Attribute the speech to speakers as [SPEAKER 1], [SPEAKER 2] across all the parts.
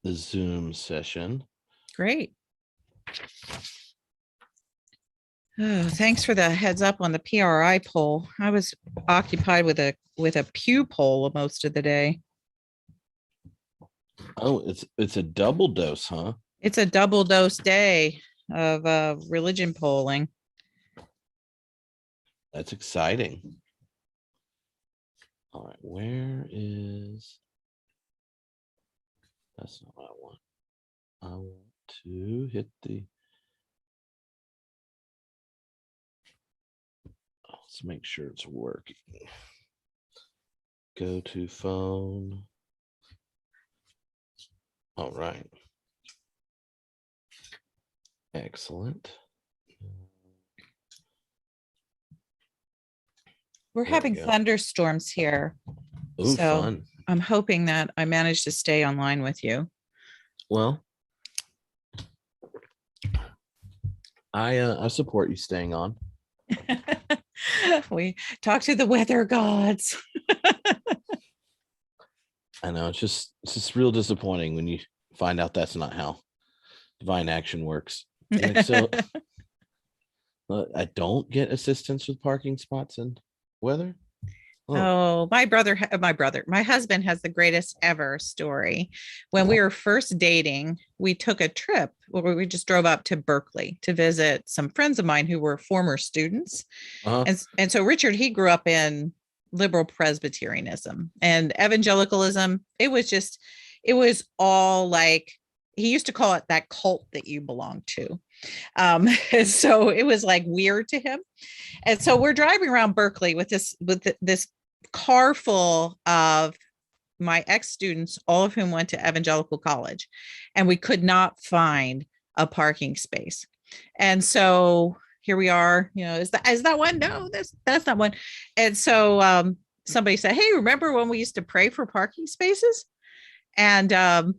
[SPEAKER 1] the Zoom session.
[SPEAKER 2] Great. Oh, thanks for the heads up on the PRI poll. I was occupied with a Pew poll most of the day.
[SPEAKER 1] Oh, it's a double dose, huh?
[SPEAKER 2] It's a double dose day of religion polling.
[SPEAKER 1] That's exciting. All right, where is... That's not what I want. I want to hit the... Let's make sure it's working. Go to phone. All right. Excellent.
[SPEAKER 2] We're
[SPEAKER 1] There we
[SPEAKER 2] having
[SPEAKER 1] go.
[SPEAKER 2] thunderstorms here.
[SPEAKER 1] Ooh,
[SPEAKER 2] So
[SPEAKER 1] fun.
[SPEAKER 2] I'm hoping that I managed to stay online with you.
[SPEAKER 1] Well, I support you staying on.
[SPEAKER 2] We talk to the weather gods.
[SPEAKER 1] I know it's just real disappointing when you find out that's not how divine action works. Like, so I don't get assistance with parking spots and weather.
[SPEAKER 2] Oh, my husband has the greatest ever story. When we were first dating, we took a trip where we just drove up to Berkeley to visit some friends of mine who were former students.
[SPEAKER 1] Uh-huh.
[SPEAKER 2] And so Richard, he grew up in liberal Presbyterianism and evangelicalism. It was all like, he used to call it that cult that you belong to. So it was like weird to him. And so we're driving around Berkeley with this car full of my ex-students, all of whom went to evangelical college, and we could not find a parking space. And so here we are, is that one? No, that's not one. And so somebody said, hey, remember when we used to pray for parking spaces? And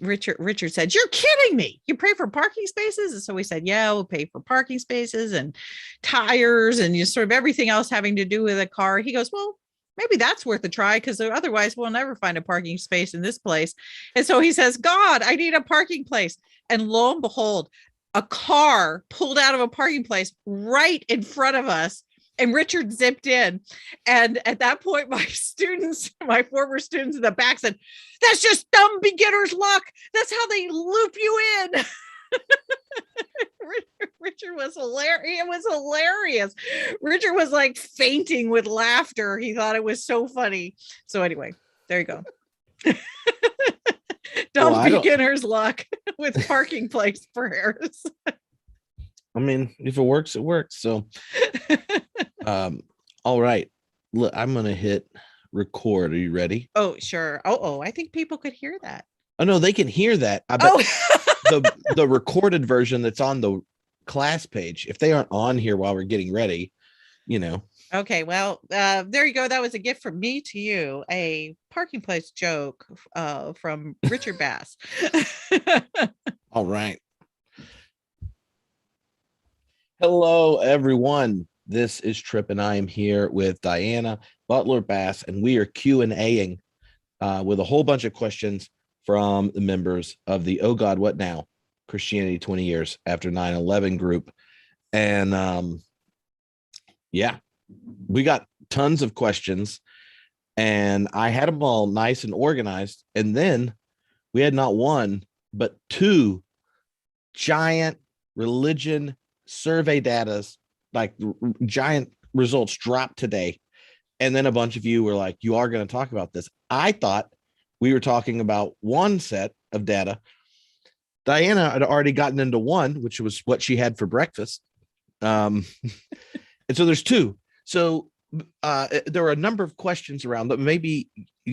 [SPEAKER 2] Richard said, you're kidding me. You pray for parking spaces? And so we said, yeah, we'll pay for parking spaces and tires and sort of everything else having to do with a car. He goes, well, maybe that's worth a try because otherwise we'll never find a parking space in this place. And so he says, God, I need a parking place. And lo and behold, a car pulled out of a parking place right in front of us. And Richard zipped in. And at that point, my former students in the back said, that's just dumb beginner's luck. That's how they loop you in. Richard was hilarious. It was hilarious. Richard was like fainting with laughter. He thought it was so funny. So anyway, there you go. Dumb beginner's luck with parking place for Harris.
[SPEAKER 1] I mean, if it works, it works. So, all right. Look, I'm going to hit record. Are you ready?
[SPEAKER 2] Oh, sure. Oh, I think people could hear that.
[SPEAKER 1] Oh, no, they can hear that. I bet the recorded version that's on the class page, if they aren't on here while we're getting ready,
[SPEAKER 2] Okay, well, there you go. That was a gift from me to you, a parking place joke from Richard Bass.
[SPEAKER 1] All right. Hello, everyone. This is Tripp, and I am here with Diana, Butler, Bass, and we are Q&Aing with a whole bunch of questions from the members of the Oh God, What Now? Christianity 20 Years After 9/11 group. And yeah, we got tons of questions, and I had them all nice and organized. And then we had not one, but two giant religion survey data, like giant results dropped today. And then a bunch of you were like, you are going to talk about this. I thought we were talking about one set of data. Diana had already gotten into one, which was what she had for breakfast. And so there's two. So there were a number of questions around that. Maybe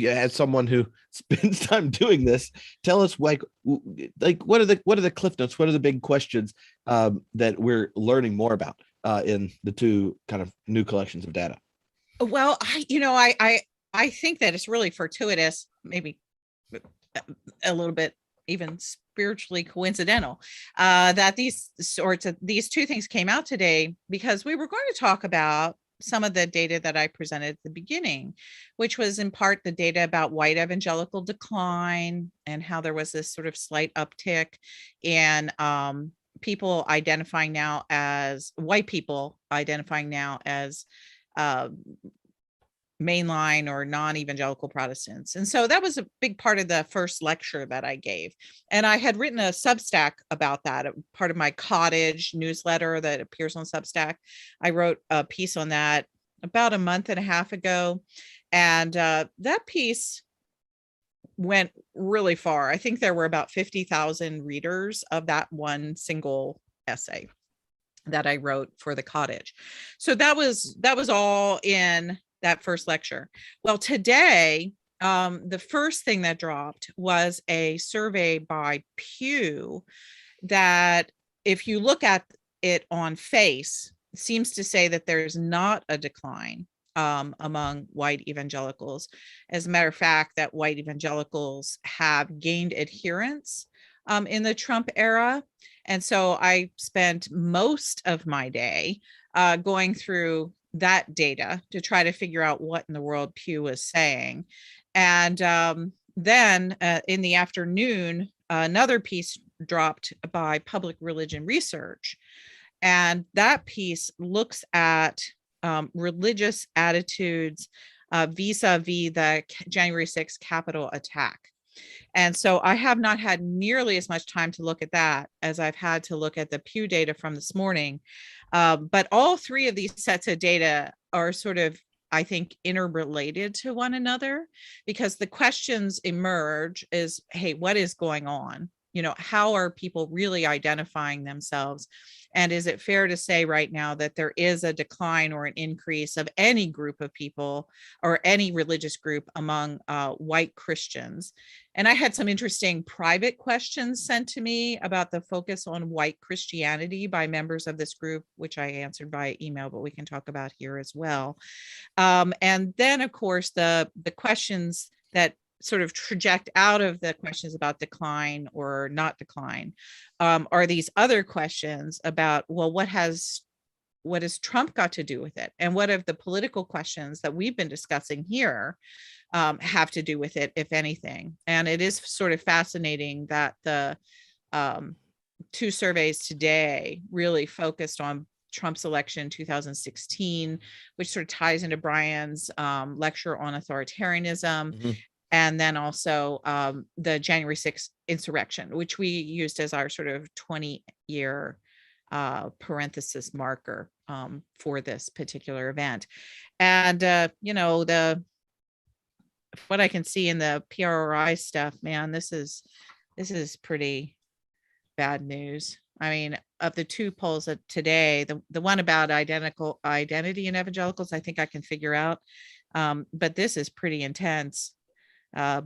[SPEAKER 1] as someone who spends time doing this, tell us like what are the cliff notes? What are the big questions that we're learning more about in the two kind of new collections of data?
[SPEAKER 2] Well, I think that it's really fortuitous, maybe a little bit even spiritually coincidental, that these two things came out today, because we were going to talk about some of the data that I presented at the beginning, which was in part the data about white evangelical decline and how there was this sort of slight uptick in people identifying now as white people identifying now as uh, mainline or non-evangelical Protestants. And so that was a big part of the first lecture that I gave. And I had written a Substack about that, part of my cottage newsletter that appears on Substack. I wrote a piece on that about a month and a half ago. And that piece went really far. I think there were about 50,000 readers of that one single essay that I wrote for the cottage. So that was all in that first lecture. Well, today, the first thing that dropped was a survey by Pew that, if you look at it on face, seems to say that there's not a decline among white evangelicals. As a matter of fact, that white evangelicals have gained adherence in the Trump era. And so I spent most of my day going through that data to try to figure out what in the world Pew was saying. And then in the afternoon, another piece dropped by Public Religion Research. And that piece looks at religious attitudes vis-a-vis the January 6th Capitol attack. And so I have not had nearly as much time to look at that as I've had to look at the Pew data from this morning. But all three of these sets of data are sort of, I think, interrelated to one another, because the questions emerge is, hey, what is going on? You know, how are people really identifying themselves? And is it fair to say right now that there is a decline or an increase of any group of people or any religious group among white Christians? And I had some interesting private questions sent to me about the focus on white Christianity by members of this group, which I answered via email, but we can talk about here as well. And then, of course, the questions that sort of traject out of the questions about decline or not decline are these other questions about, well, what has Trump got to do with it? And what have the political questions that we've been discussing here have to do with it, if anything? And it is sort of fascinating that the two surveys today really focused on Trump's election 2016, which sort of ties into Brian's lecture on authoritarianism. Mm-hmm. And then also the January 6th insurrection, which we used as our sort of 20-year parenthesis marker for this particular event. And, you know, what I can see in the PRI stuff, man, this is pretty bad news. I mean, of the two polls of today, the one about identity in evangelicals, I think I can figure out. But this is pretty intense.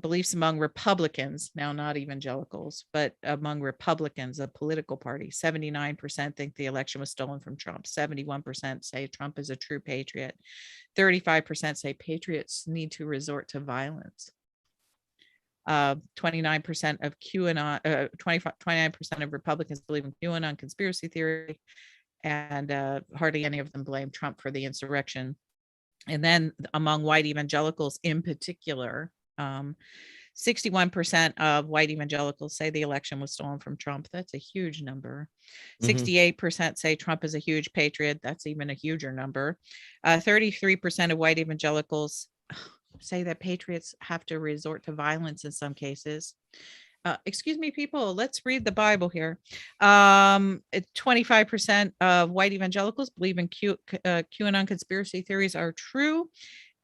[SPEAKER 2] Beliefs among Republicans, now not evangelicals, but among Republicans, a political party, 79% think the election was stolen from Trump. 71% say Trump is a true patriot. 35% say patriots need to resort to violence. 29% of QAnon, 29% of Republicans believe in QAnon conspiracy theory, and hardly any of them blame Trump for the insurrection. And then among white evangelicals in particular, 61% of white evangelicals say the election was stolen from Trump. That's a huge number. 68% say Trump is a huge patriot. That's even a huger number. 33% of white evangelicals say that patriots have to resort to violence in some cases. Excuse me, people, let's read the Bible here. 25% of white evangelicals believe in QAnon conspiracy theories are true.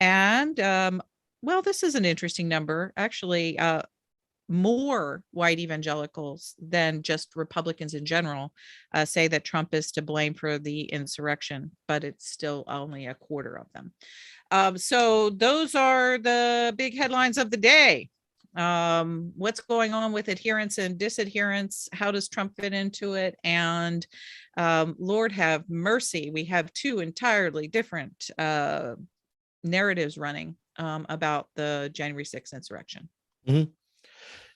[SPEAKER 2] And well, this is an interesting number. Actually, more white evangelicals than just Republicans in general say that Trump is to blame for the insurrection, but it's still only a quarter of them. So those are the big headlines of the day. What's going on with adherence and disadherence? How does Trump fit into it? And Lord have mercy, we have two entirely different narratives running about the January 6th insurrection.
[SPEAKER 1] Mm-hmm.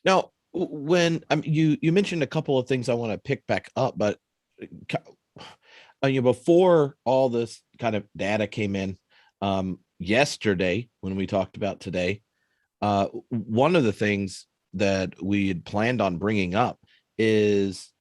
[SPEAKER 1] Now, when you mentioned a couple of things I want to pick back up, but before all this kind of data came in, yesterday when we talked about today, one of the things that we had planned on bringing up is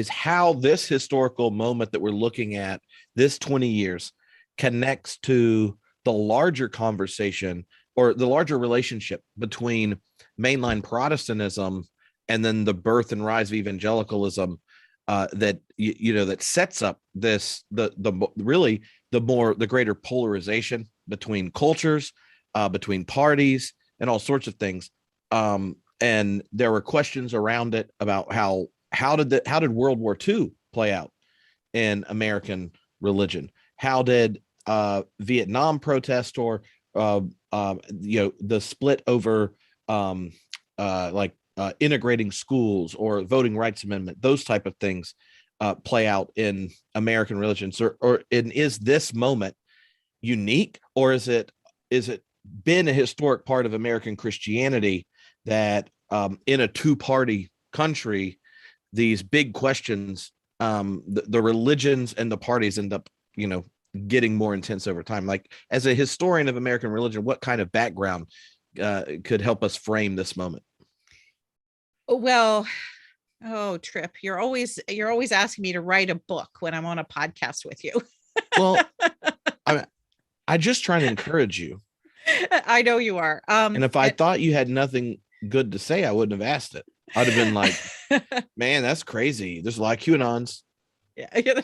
[SPEAKER 1] how this historical moment that we're looking at, this 20 years, connects to the larger conversation or the larger relationship between mainline Protestantism and then the birth and rise of evangelicalism, that that sets up this the really the greater polarization between cultures, between parties, and all sorts of things. And there were questions around it about how did World War II play out in American religion? How did Vietnam protest, or the split over integrating schools or voting rights amendment, those type of things, play out in American religions? And is this moment unique, or is it been a historic part of American Christianity that, in a two-party country, these big questions, the religions and the parties end up getting more intense over time? Like, as a historian of American religion, what kind of background could help us frame this moment?
[SPEAKER 2] Well, oh, Tripp, you're always asking me to write a book when I'm on a podcast with you.
[SPEAKER 1] Well, I just trying to encourage you.
[SPEAKER 2] I know you are.
[SPEAKER 1] And if I thought you had nothing good to say, I wouldn't have asked it. I'd have been like, man, that's crazy. There's a lot of QAnons.
[SPEAKER 2] Yeah.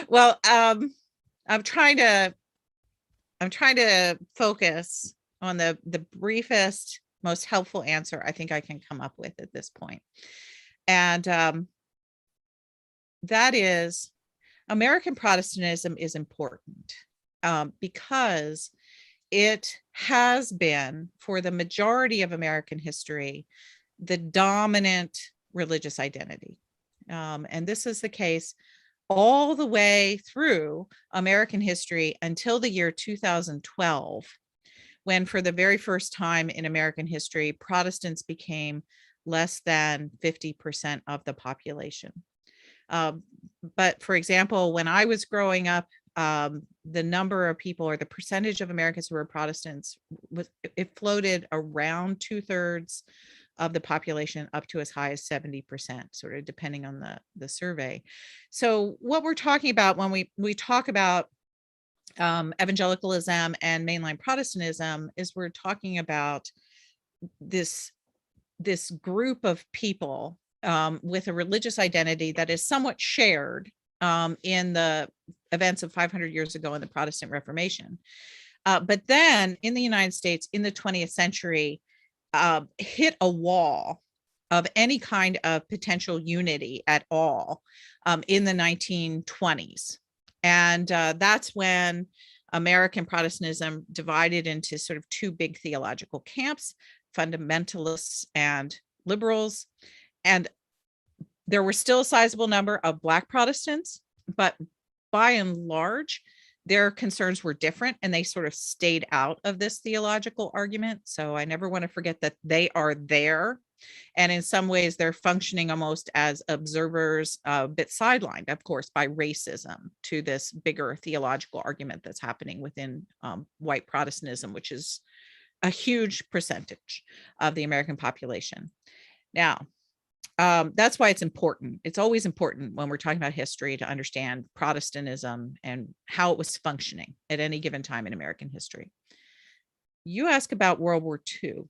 [SPEAKER 2] Well, I'm trying to focus on the briefest, most helpful answer I think I can come up with at this point. And that is, American Protestantism is important because it has been, for the majority of American history, the dominant religious identity. And this is the case all the way through American history until the year 2012, when for the very first time in American history, Protestants became less than 50% of the population. But for example, when I was growing up, the number of people, or the percentage of Americans who were Protestants, it floated around 2/3 of the population up to as high as 70%, sort of depending on the survey. So what we're talking about when we talk about evangelicalism and mainline Protestantism is we're talking about this group of people with a religious identity that is somewhat shared in the events of 500 years ago in the Protestant Reformation. But then in the United States in the 20th century, hit a wall of any kind of potential unity at all in the 1920s. And that's when American Protestantism divided into sort of two big theological camps, fundamentalists and liberals. And there were still a sizable number of Black Protestants, but by and large, their concerns were different, and they sort of stayed out of this theological argument. So I never want to forget that they are there. And in some ways, they're functioning almost as observers, a bit sidelined, of course, by racism, to this bigger theological argument that's happening within white Protestantism, which is a huge percentage of the American population. Now, that's why it's important. It's always important when we're talking about history to understand Protestantism and how it was functioning at any given time in American history. You ask about World War II.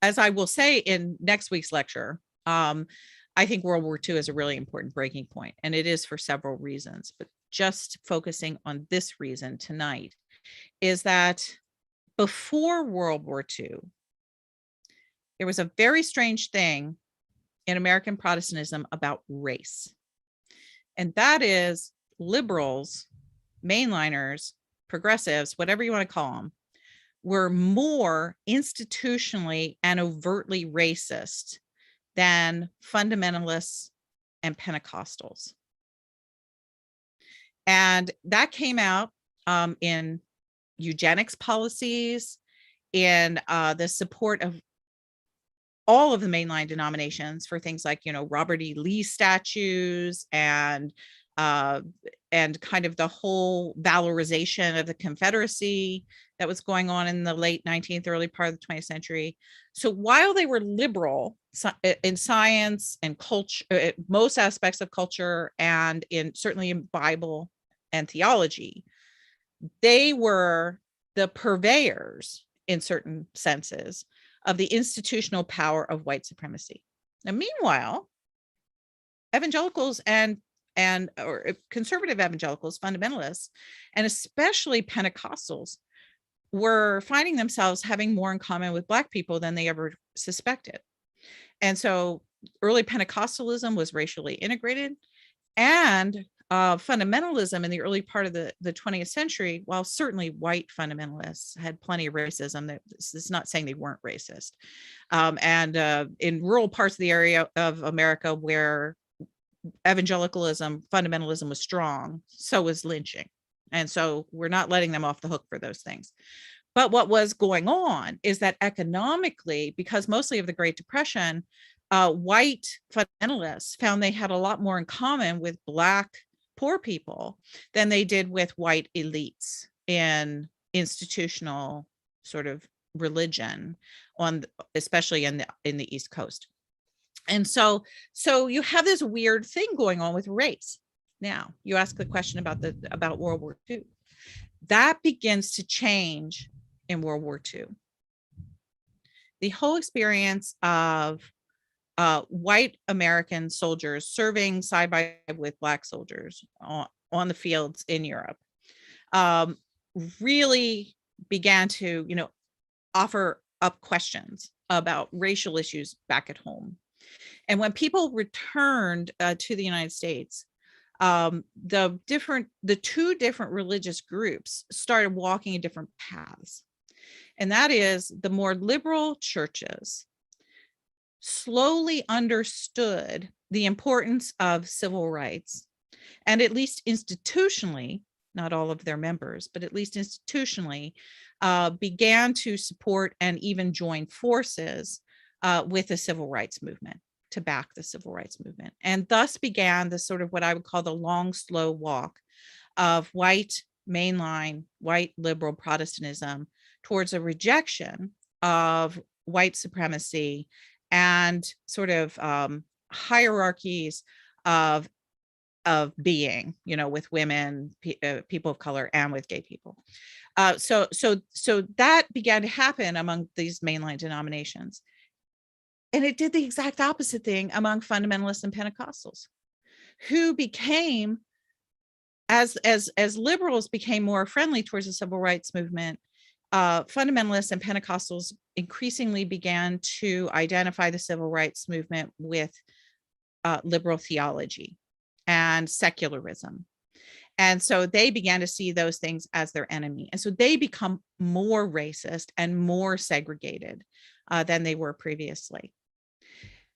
[SPEAKER 2] As I will say in next week's lecture, I think World War II is a really important breaking point, and it is for several reasons. But just focusing on this reason tonight is that before World War II, there was a very strange thing in American Protestantism about race. And that is liberals, mainliners, progressives, whatever you want to call them, were more institutionally and overtly racist than fundamentalists and Pentecostals. And that came out in eugenics policies, in the support of all of the mainline denominations for things like, Robert E. Lee statues and kind of the whole valorization of the Confederacy that was going on in the late 19th, early part of the 20th century. So while they were liberal in science and culture, most aspects of culture, and certainly in Bible and theology, they were the purveyors in certain senses of the institutional power of white supremacy. Now, meanwhile, evangelicals or conservative evangelicals, fundamentalists, and especially Pentecostals, were finding themselves having more in common with Black people than they ever suspected. And so early Pentecostalism was racially integrated, and fundamentalism in the early part of the 20th century, while certainly white fundamentalists had plenty of racism, this is not saying they weren't racist. And in rural parts of the area of America where evangelicalism, fundamentalism was strong, so was lynching. And so we're not letting them off the hook for those things. But what was going on is that economically, because mostly of the Great Depression, white fundamentalists found they had a lot more in common with Black poor people than they did with white elites in institutional sort of religion, especially in the East Coast. And so you have this weird thing going on with race. Now, you ask the question about World War II. That begins to change in World War II. The whole experience of white American soldiers serving side by side with Black soldiers on the fields in Europe really began to, offer up questions about racial issues back at home. And when people returned to the United States, the two different religious groups started walking in different paths. And that is, the more liberal churches slowly understood the importance of civil rights, and at least institutionally, not all of their members, but at least institutionally, began to support and even join forces with the civil rights movement, to back the civil rights movement. And thus began the sort of what I would call the long, slow walk of white mainline, white liberal Protestantism towards a rejection of white supremacy and sort of hierarchies of being, with women, people of color, and with gay people. So that began to happen among these mainline denominations. And it did the exact opposite thing among fundamentalists and Pentecostals, who became, as liberals became more friendly towards the civil rights movement, fundamentalists and Pentecostals increasingly began to identify the civil rights movement with liberal theology and secularism. And so they began to see those things as their enemy. And so they become more racist and more segregated than they were previously.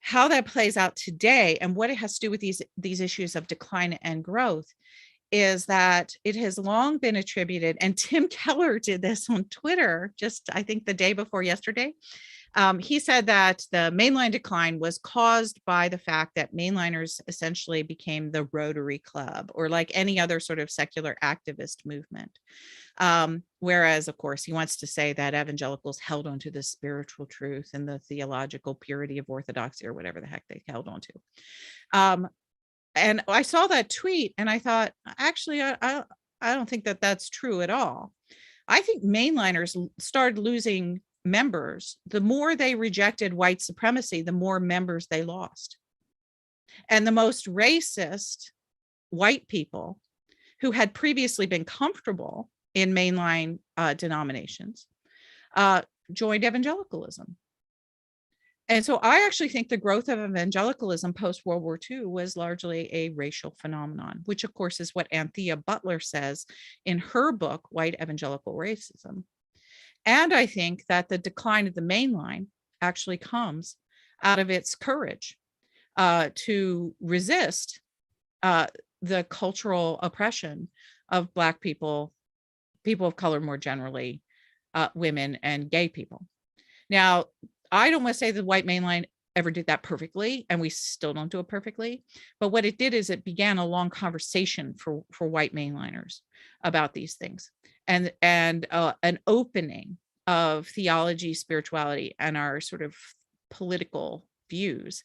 [SPEAKER 2] How that plays out today and what it has to do with these issues of decline and growth is that it has long been attributed, and Tim Keller did this on Twitter just, I think, the day before yesterday. He said that the mainline decline was caused by the fact that mainliners essentially became the Rotary Club, or like any other sort of secular activist movement. Whereas, of course, he wants to say that evangelicals held onto the spiritual truth and the theological purity of orthodoxy, or whatever the heck they held onto. And I saw that tweet and I thought, actually, I don't think that that's true at all. I think mainliners started losing members. The more they rejected white supremacy, the more members they lost. And the most racist white people who had previously been comfortable in mainline denominations joined evangelicalism. And so I actually think the growth of evangelicalism post-World War II was largely a racial phenomenon, which of course is what Anthea Butler says in her book, White Evangelical Racism. And I think that the decline of the mainline actually comes out of its courage to resist the cultural oppression of Black people, people of color more generally, women, and gay people. Now, I don't want to say the white mainline ever did that perfectly, and we still don't do it perfectly. But what it did is it began a long conversation for white mainliners about these things, and an opening of theology, spirituality, and our sort of political views,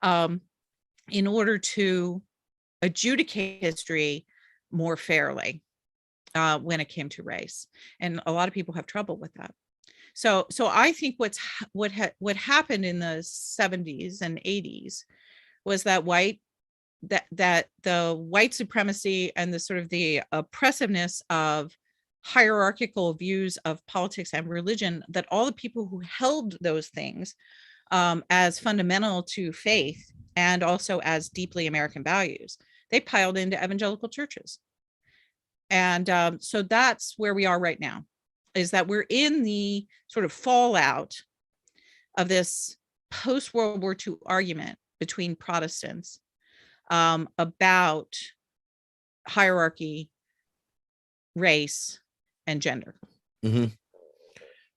[SPEAKER 2] in order to adjudicate history more fairly when it came to race. And a lot of people have trouble with that. So I think what happened in the 70s and 80s was that the white supremacy and the sort of the oppressiveness of hierarchical views of politics and religion, that all the people who held those things as fundamental to faith and also as deeply American values, they piled into evangelical churches. And so that's where we are right now, is that we're in the sort of fallout of this post-World War II argument between Protestants about hierarchy, race, and gender.
[SPEAKER 1] Mm-hmm.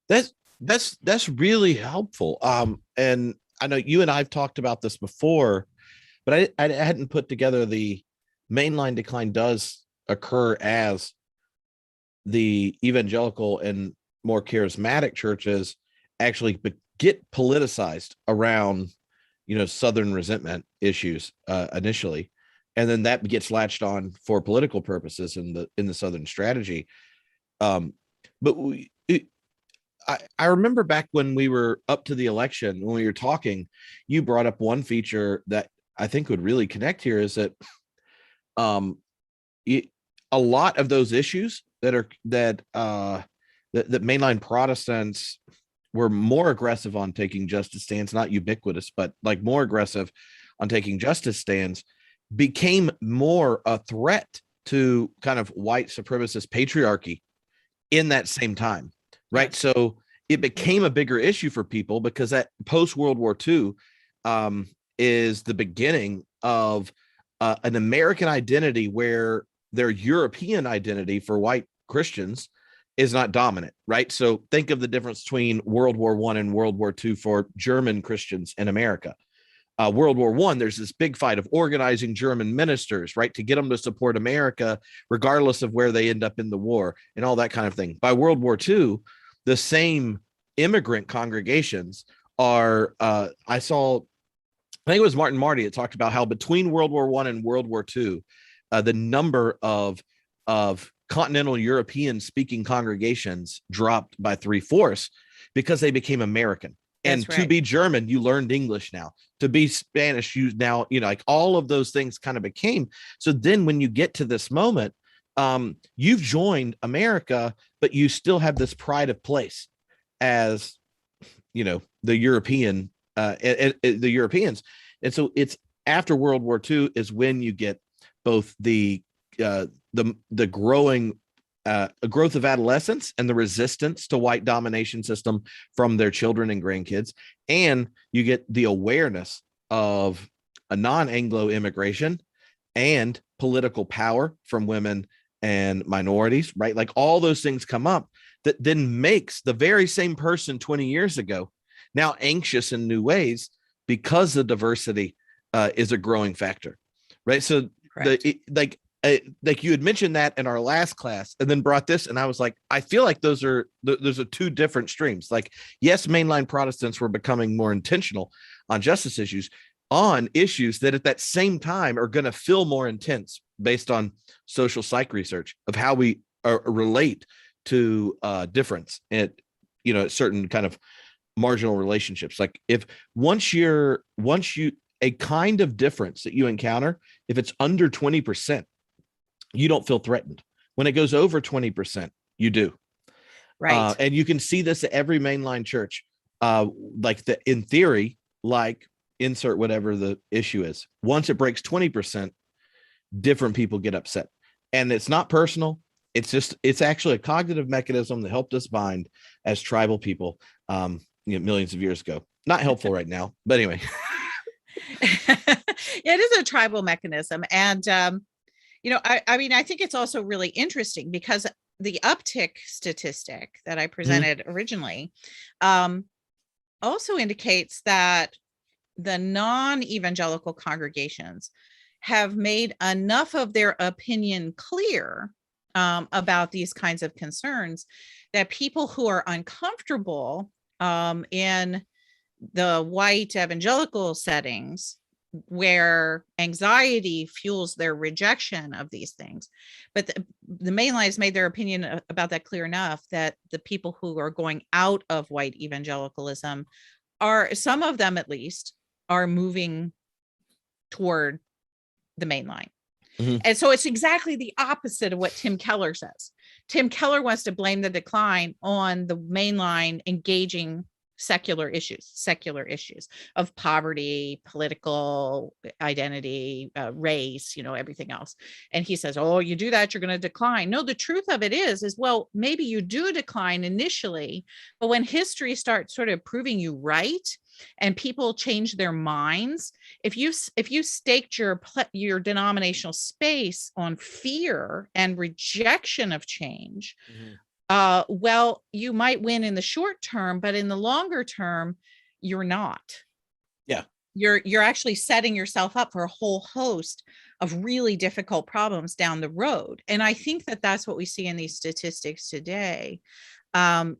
[SPEAKER 1] That's really helpful. And I know you and I've talked about this before, but I hadn't put together the mainline decline does occur as the evangelical and more charismatic churches actually get politicized around, Southern resentment issues initially, and then that gets latched on for political purposes in the Southern strategy. But I remember back when we were up to the election, when we were talking, you brought up one feature that I think would really connect here, is that a lot of those issues that mainline Protestants were more aggressive on taking justice stands, not ubiquitous, but like more aggressive on taking justice stands, became more a threat to kind of white supremacist patriarchy in that same time, right? Yes. So it became a bigger issue for people because that post World War II is the beginning of an American identity where their European identity for white Christians is not dominant, right? So think of the difference between World War I and World War II for German Christians in America. World War I, there's this big fight of organizing German ministers, right, to get them to support America, regardless of where they end up in the war and all that kind of thing. By World War II, the same immigrant congregations are, I think it was Martin Marty that talked about how between World War I and World War II, the number of continental European speaking congregations dropped by 3/4 because they became American. And to be German, you learned English now. To be Spanish, you now, like all of those things kind of became. So then when you get to this moment, you've joined America, but you still have this pride of place as, the European, the Europeans. And so it's after World War II is when you get both the growing growth of adolescence and the resistance to white domination system from their children and grandkids, and you get the awareness of a non-Anglo immigration and political power from women and minorities, right? Like all those things come up that then makes the very same person 20 years ago now anxious in new ways because the diversity is a growing factor, right? So like you had mentioned that in our last class and then brought this, and I was like, I feel like those are two different streams. Like, yes, mainline Protestants were becoming more intentional on justice issues, on issues that at that same time are going to feel more intense based on social psych research of how we relate to difference at certain kind of marginal relationships. Like if once you a kind of difference that you encounter, if it's under 20%, you don't feel threatened. When it goes over 20%, you do. Right. And you can see this at every mainline church. In theory, like insert whatever the issue is. Once it breaks 20%, different people get upset. And it's not personal. It's actually a cognitive mechanism that helped us bind as tribal people millions of years ago. Not helpful right now, but anyway.
[SPEAKER 2] It is a tribal mechanism. And I mean, I think it's also really interesting because the uptick statistic that I presented originally, also indicates that the non-evangelical congregations have made enough of their opinion clear about these kinds of concerns that people who are uncomfortable in the white evangelical settings where anxiety fuels their rejection of these things. But the mainline has made their opinion about that clear enough that the people who are going out of white evangelicalism are, some of them at least, are moving toward the mainline. Mm-hmm. And so it's exactly the opposite of what Tim Keller says. Tim Keller wants to blame the decline on the mainline engaging secular issues of poverty, political identity, race, everything else. And he says, oh, you do that, you're going to decline. No, the truth of it is, well, maybe you do decline initially, but when history starts sort of proving you right, and people change their minds, if you staked your denominational space on fear and rejection of change, well, you might win in the short term, but in the longer term, you're not.
[SPEAKER 1] Yeah.
[SPEAKER 2] You're actually setting yourself up for a whole host of really difficult problems down the road. And I think that that's what we see in these statistics today,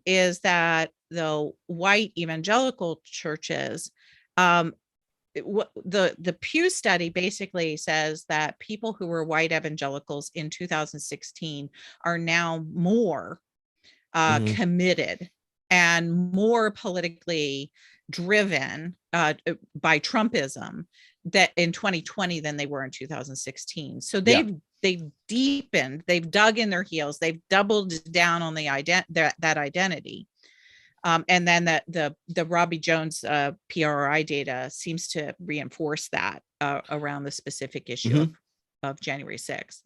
[SPEAKER 2] is that the white evangelical churches, the Pew study basically says that people who were white evangelicals in 2016 are now more committed and more politically driven by Trumpism that in 2020 than they were in 2016. So they've deepened, they've dug in their heels, they've doubled down on the that identity. And then the Robbie Jones PRI data seems to reinforce that around the specific issue of January 6th.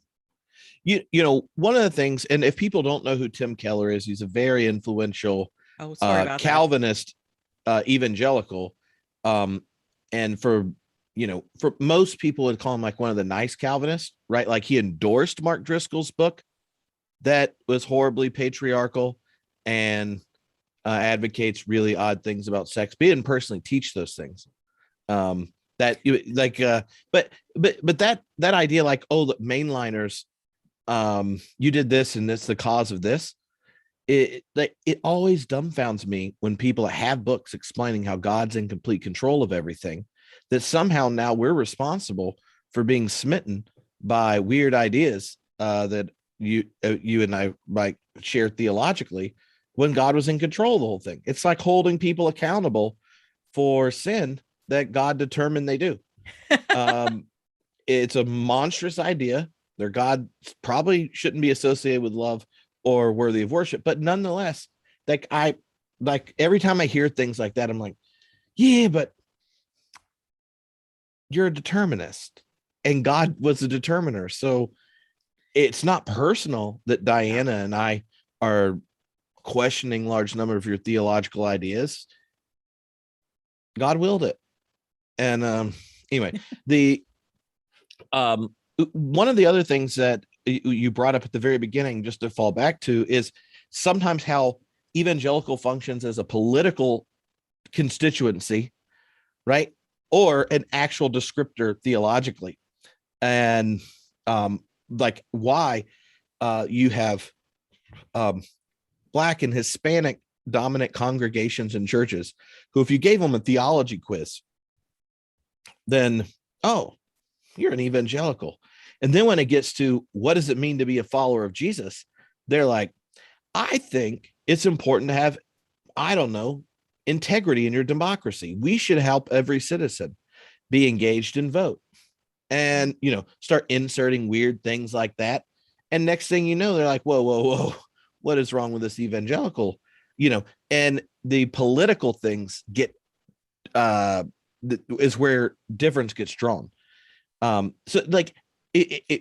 [SPEAKER 1] You know, one of the things, and if people don't know who Tim Keller is, he's a very influential Calvinist evangelical. And for most people would call him like one of the nice Calvinists, right? Like he endorsed Mark Driscoll's book that was horribly patriarchal and advocates really odd things about sex. But he didn't personally teach those things. But that idea, like, oh, the mainliners, you did this and it's the cause of this. It always dumbfounds me when people have books explaining how God's in complete control of everything, that somehow now we're responsible for being smitten by weird ideas that you and I might share theologically, when God was in control of the whole thing. It's like holding people accountable for sin that God determined they do. It's a monstrous idea. Their God probably shouldn't be associated with love or worthy of worship, but nonetheless, every time I hear things like that, I'm like, yeah, but you're a determinist and God was a determiner. So it's not personal that Diana and I are questioning large number of your theological ideas. God willed it. And anyway, one of the other things that you brought up at the very beginning, just to fall back to, is sometimes how evangelical functions as a political constituency, right? Or an actual descriptor theologically. And like why you have Black and Hispanic dominant congregations and churches who, if you gave them a theology quiz, then, oh, you're an evangelical. And then when it gets to what does it mean to be a follower of Jesus, they're like, I think it's important to have, I don't know, integrity in your democracy. We should help every citizen be engaged and vote. And, start inserting weird things like that. And next thing you know, they're like, whoa, what is wrong with this evangelical? And the political things get, is where difference gets drawn. So like,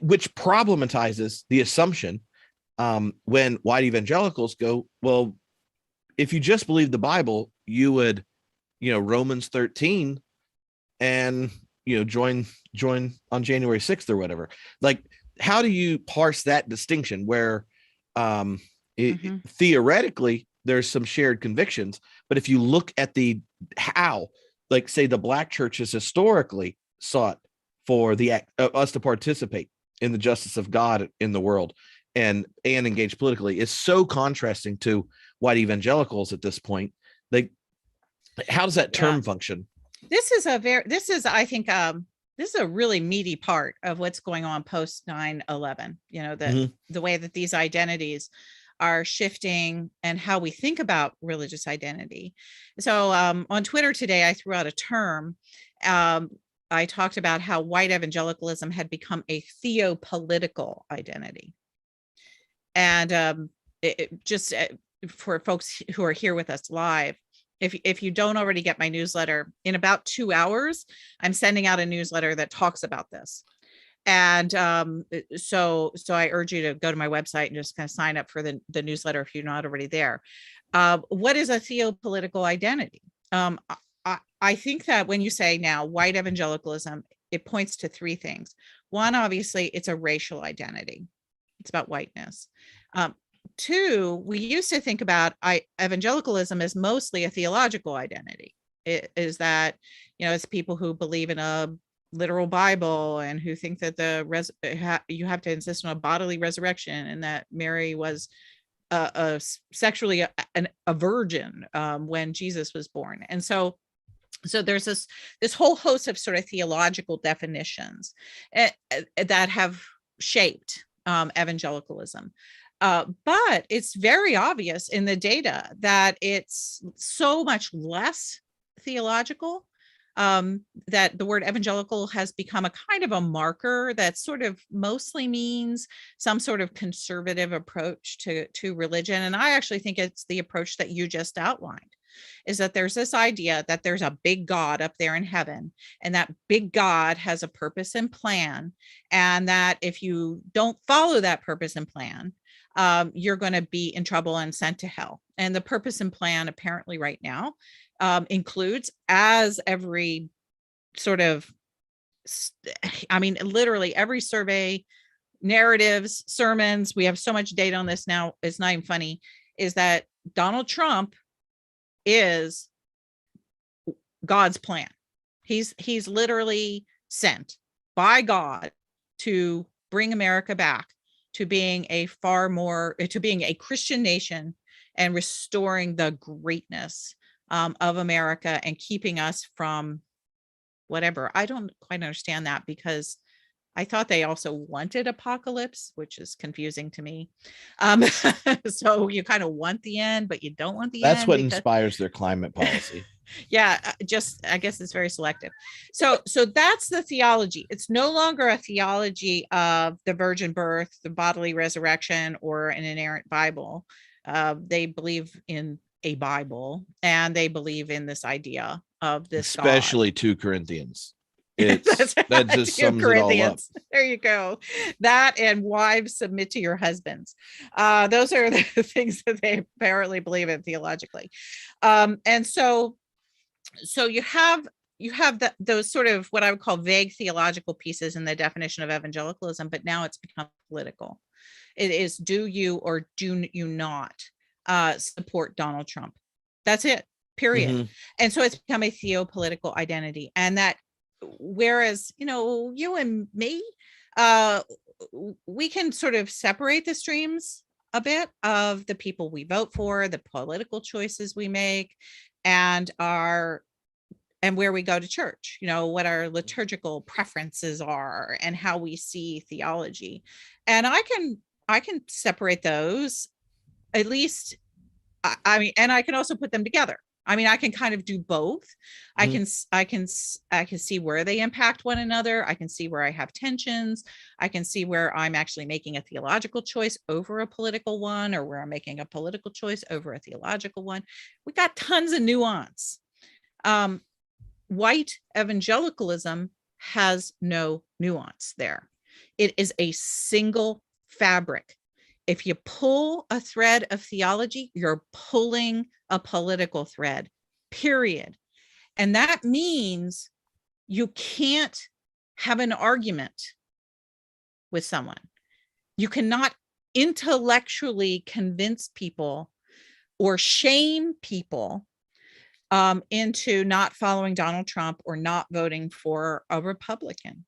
[SPEAKER 1] which problematizes the assumption when white evangelicals go, well, if you just believe the Bible, you would, Romans 13 and, join on January 6th or whatever. Like, how do you parse that distinction where theoretically there's some shared convictions, But if you look at how, like, say, the Black churches historically sought for us to participate in the justice of God in the world and engage politically, is so contrasting to white evangelicals at this point. Like, how does that term function?
[SPEAKER 2] This is I think this is a really meaty part of what's going on post 9/11. The way that these identities are shifting and how we think about religious identity. So on Twitter today, I threw out a term. I talked about how white evangelicalism had become a theopolitical identity. And just for folks who are here with us live, if you don't already get my newsletter, in about 2 hours, I'm sending out a newsletter that talks about this. And so I urge you to go to my website and just kind of sign up for the newsletter if you're not already there. What is a theopolitical identity? I think that when you say now white evangelicalism, it points to three things. One, obviously, it's a racial identity. It's about whiteness. Two, we used to think about evangelicalism as mostly a theological identity. It is that, it's people who believe in a literal Bible and who think that you have to insist on a bodily resurrection, and that Mary was sexually a virgin when Jesus was born. And so there's this whole host of sort of theological definitions that have shaped evangelicalism. But it's very obvious in the data that it's so much less theological, that the word evangelical has become a kind of a marker that sort of mostly means some sort of conservative approach to religion. And I actually think it's the approach that you just outlined, is that there's this idea that there's a big God up there in heaven, and that big God has a purpose and plan, and that if you don't follow that purpose and plan, you're going to be in trouble and sent to hell. And the purpose and plan apparently right now includes, as every sort of, literally every survey, narratives, sermons, we have so much data on this now, it's not even funny, is that Donald Trump is God's plan. He's literally sent by God to bring America back to being a Christian nation and restoring the greatness of America and keeping us from whatever. I don't quite understand that, because I thought they also wanted apocalypse, which is confusing to me. So you kind of want the end, but you don't want the end.
[SPEAKER 1] That's what inspires their climate policy.
[SPEAKER 2] Yeah, I guess it's very selective. So that's the theology. It's no longer a theology of the virgin birth, the bodily resurrection, or an inerrant Bible. They believe in a Bible, and they believe in this idea of this,
[SPEAKER 1] especially
[SPEAKER 2] God.
[SPEAKER 1] 2 Corinthians. That just sums it all up.
[SPEAKER 2] There you go. That, and wives, submit to your husbands. Those are the things that they apparently believe in theologically. And so you have those sort of what I would call vague theological pieces in the definition of evangelicalism, but now it's become political. It is, do you or do you not support Donald Trump? That's it, period. Mm-hmm. And so it's become a theopolitical identity. And that, whereas, you and me, we can sort of separate the streams a bit of the people we vote for, the political choices we make, and where we go to church, what our liturgical preferences are and how we see theology. And I can separate those, at least. And I can also put them together. I can kind of do both. Mm-hmm. I can see where they impact one another. I can see where I have tensions. I can see where I'm actually making a theological choice over a political one, or where I'm making a political choice over a theological one. We got tons of nuance. White evangelicalism has no nuance there. It is a single fabric. If you pull a thread of theology, you're pulling a political thread, period. And that means you can't have an argument with someone. You cannot intellectually convince people or shame people into not following Donald Trump or not voting for a Republican.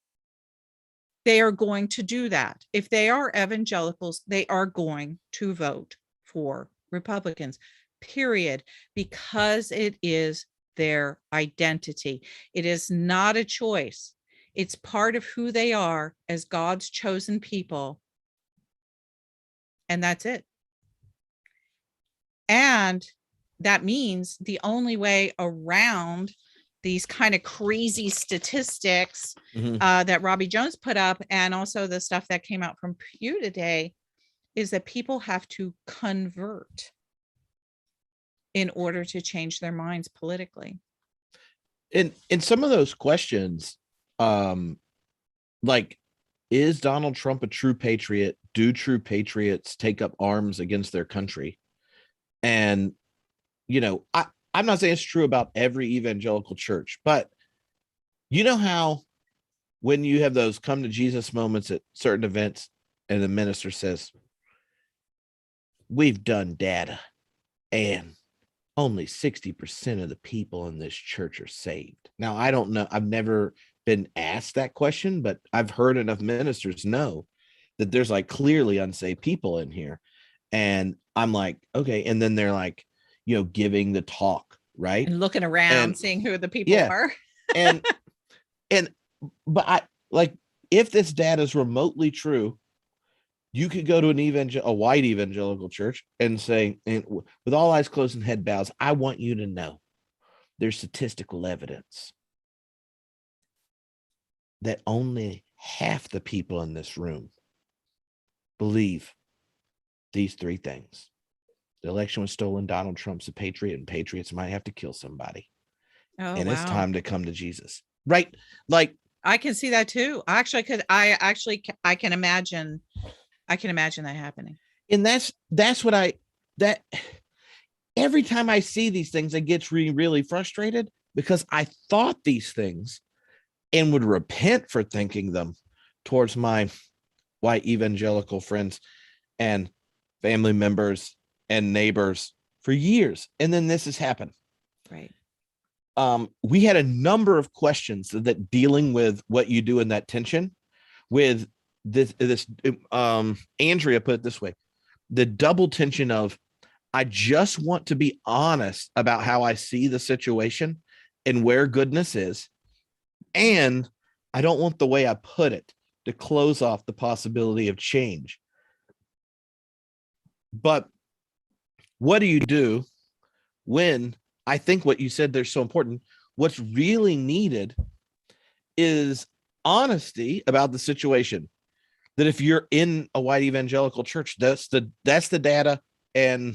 [SPEAKER 2] They are going to do that. If they are evangelicals, they are going to vote for Republicans, period, because it is their identity. It is not a choice. It's part of who they are as God's chosen people. And that's it. And that means the only way around these kind of crazy statistics that Robbie Jones put up, and also the stuff that came out from Pew today, is that people have to convert in order to change their minds politically.
[SPEAKER 1] In some of those questions, like, is Donald Trump a true patriot? Do true patriots take up arms against their country? And, you know, I'm not saying it's true about every evangelical church, but you know how when you have those come to Jesus moments at certain events and the minister says, we've done data and only 60% of the people in this church are saved. Now, I don't know. I've never been asked that question, but I've heard enough ministers know that there's like clearly unsaved people in here. And I'm like, okay. And then they're like, you know, giving the talk, right?
[SPEAKER 2] And looking around,
[SPEAKER 1] and
[SPEAKER 2] seeing who the people are.
[SPEAKER 1] and but I like, if this data is remotely true, you could go to a white evangelical church and say, and with all eyes closed and head bows, I want you to know there's statistical evidence that only half the people in this room believe these three things. The election was stolen. Donald Trump's a patriot, and patriots might have to kill somebody. And it's time to come to Jesus. Right? Like,
[SPEAKER 2] I can see that too. I can imagine that happening.
[SPEAKER 1] And that's what that every time I see these things, I get really frustrated, because I thought these things and would repent for thinking them towards my white evangelical friends and family members and neighbors for years. And then this has happened.
[SPEAKER 2] Right.
[SPEAKER 1] We had a number of questions that dealing with what you do in that tension with this Andrea put it this way: the double tension of, I just want to be honest about how I see the situation and where goodness is, and I don't want the way I put it to close off the possibility of change. But what do you do when, I think what you said there's so important, what's really needed is honesty about the situation. That if you're in a white evangelical church, that's the data. And,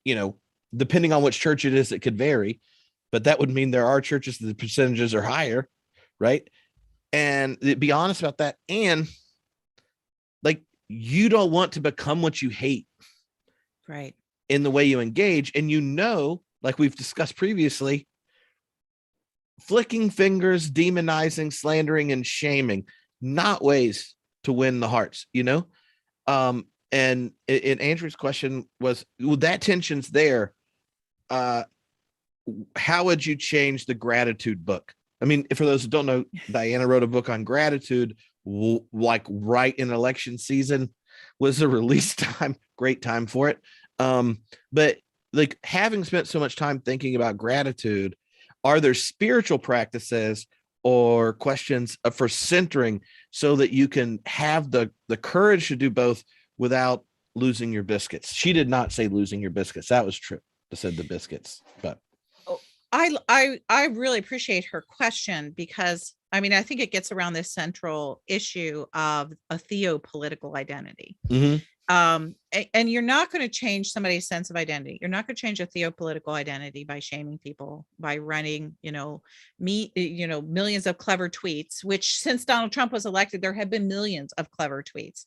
[SPEAKER 1] you know, depending on which church it is, it could vary, but that would mean there are churches that the percentages are higher, right? And be honest about that. And like, you don't want to become what you hate,
[SPEAKER 2] right,
[SPEAKER 1] in the way you engage. And, you know, like we've discussed previously, flicking fingers, demonizing, slandering, and shaming, not ways to win the hearts, you know? And Andrew's question was, well, that tension's there. How would you change the gratitude book? I mean, for those who don't know, Diana wrote a book on gratitude, like right in election season was the release time. Great time for it. But like, having spent so much time thinking about gratitude, are there spiritual practices or questions for centering so that you can have the courage to do both without losing your biscuits? She did not say losing your biscuits. That was Tripp that said the biscuits. But
[SPEAKER 2] I really appreciate her question, because I mean, I think it gets around this central issue of a theopolitical identity. And you're not going to change somebody's sense of identity. You're not going to change a theopolitical identity by shaming people, by running, millions of clever tweets, which since Donald Trump was elected, there have been millions of clever tweets,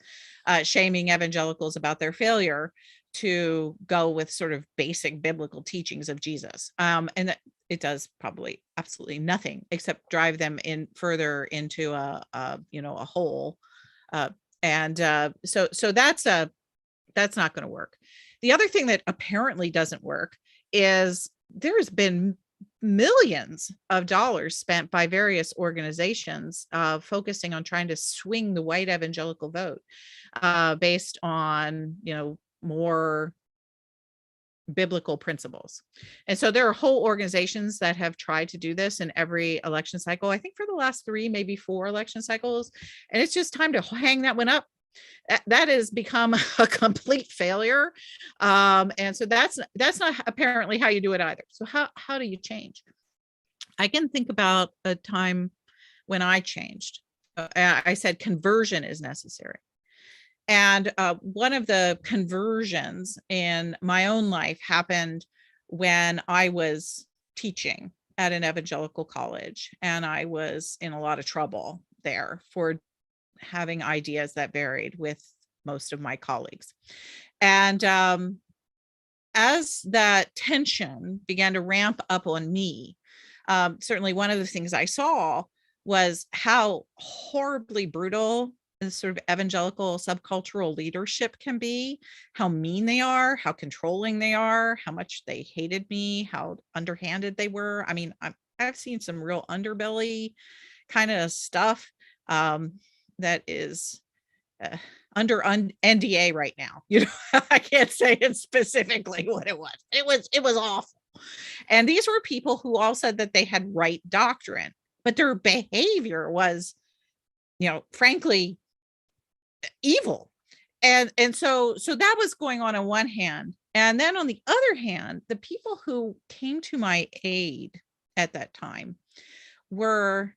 [SPEAKER 2] shaming evangelicals about their failure to go with sort of basic biblical teachings of Jesus. And that it does probably absolutely nothing except drive them in further into a hole. So that's not going to work. The other thing that apparently doesn't work is there's been millions of dollars spent by various organizations focusing on trying to swing the white evangelical vote based on, more biblical principles. And so there are whole organizations that have tried to do this in every election cycle, I think for the last 3, maybe 4 election cycles. And it's just time to hang that one up. That has become a complete failure. And so that's not apparently how you do it either. So how do you change? I can think about a time when I changed. I said conversion is necessary. And one of the conversions in my own life happened when I was teaching at an evangelical college, and I was in a lot of trouble there for having ideas that varied with most of my colleagues. And as that tension began to ramp up on me, certainly one of the things I saw was how horribly brutal the sort of evangelical subcultural leadership can be, how mean they are, how controlling they are, how much they hated me, how underhanded they were. I mean, I've seen some real underbelly kind of stuff that is under NDA right now. I can't say it specifically what it was. It was awful. And these were people who all said that they had right doctrine, but their behavior was, frankly, evil. And so that was going on one hand. And then on the other hand, the people who came to my aid at that time were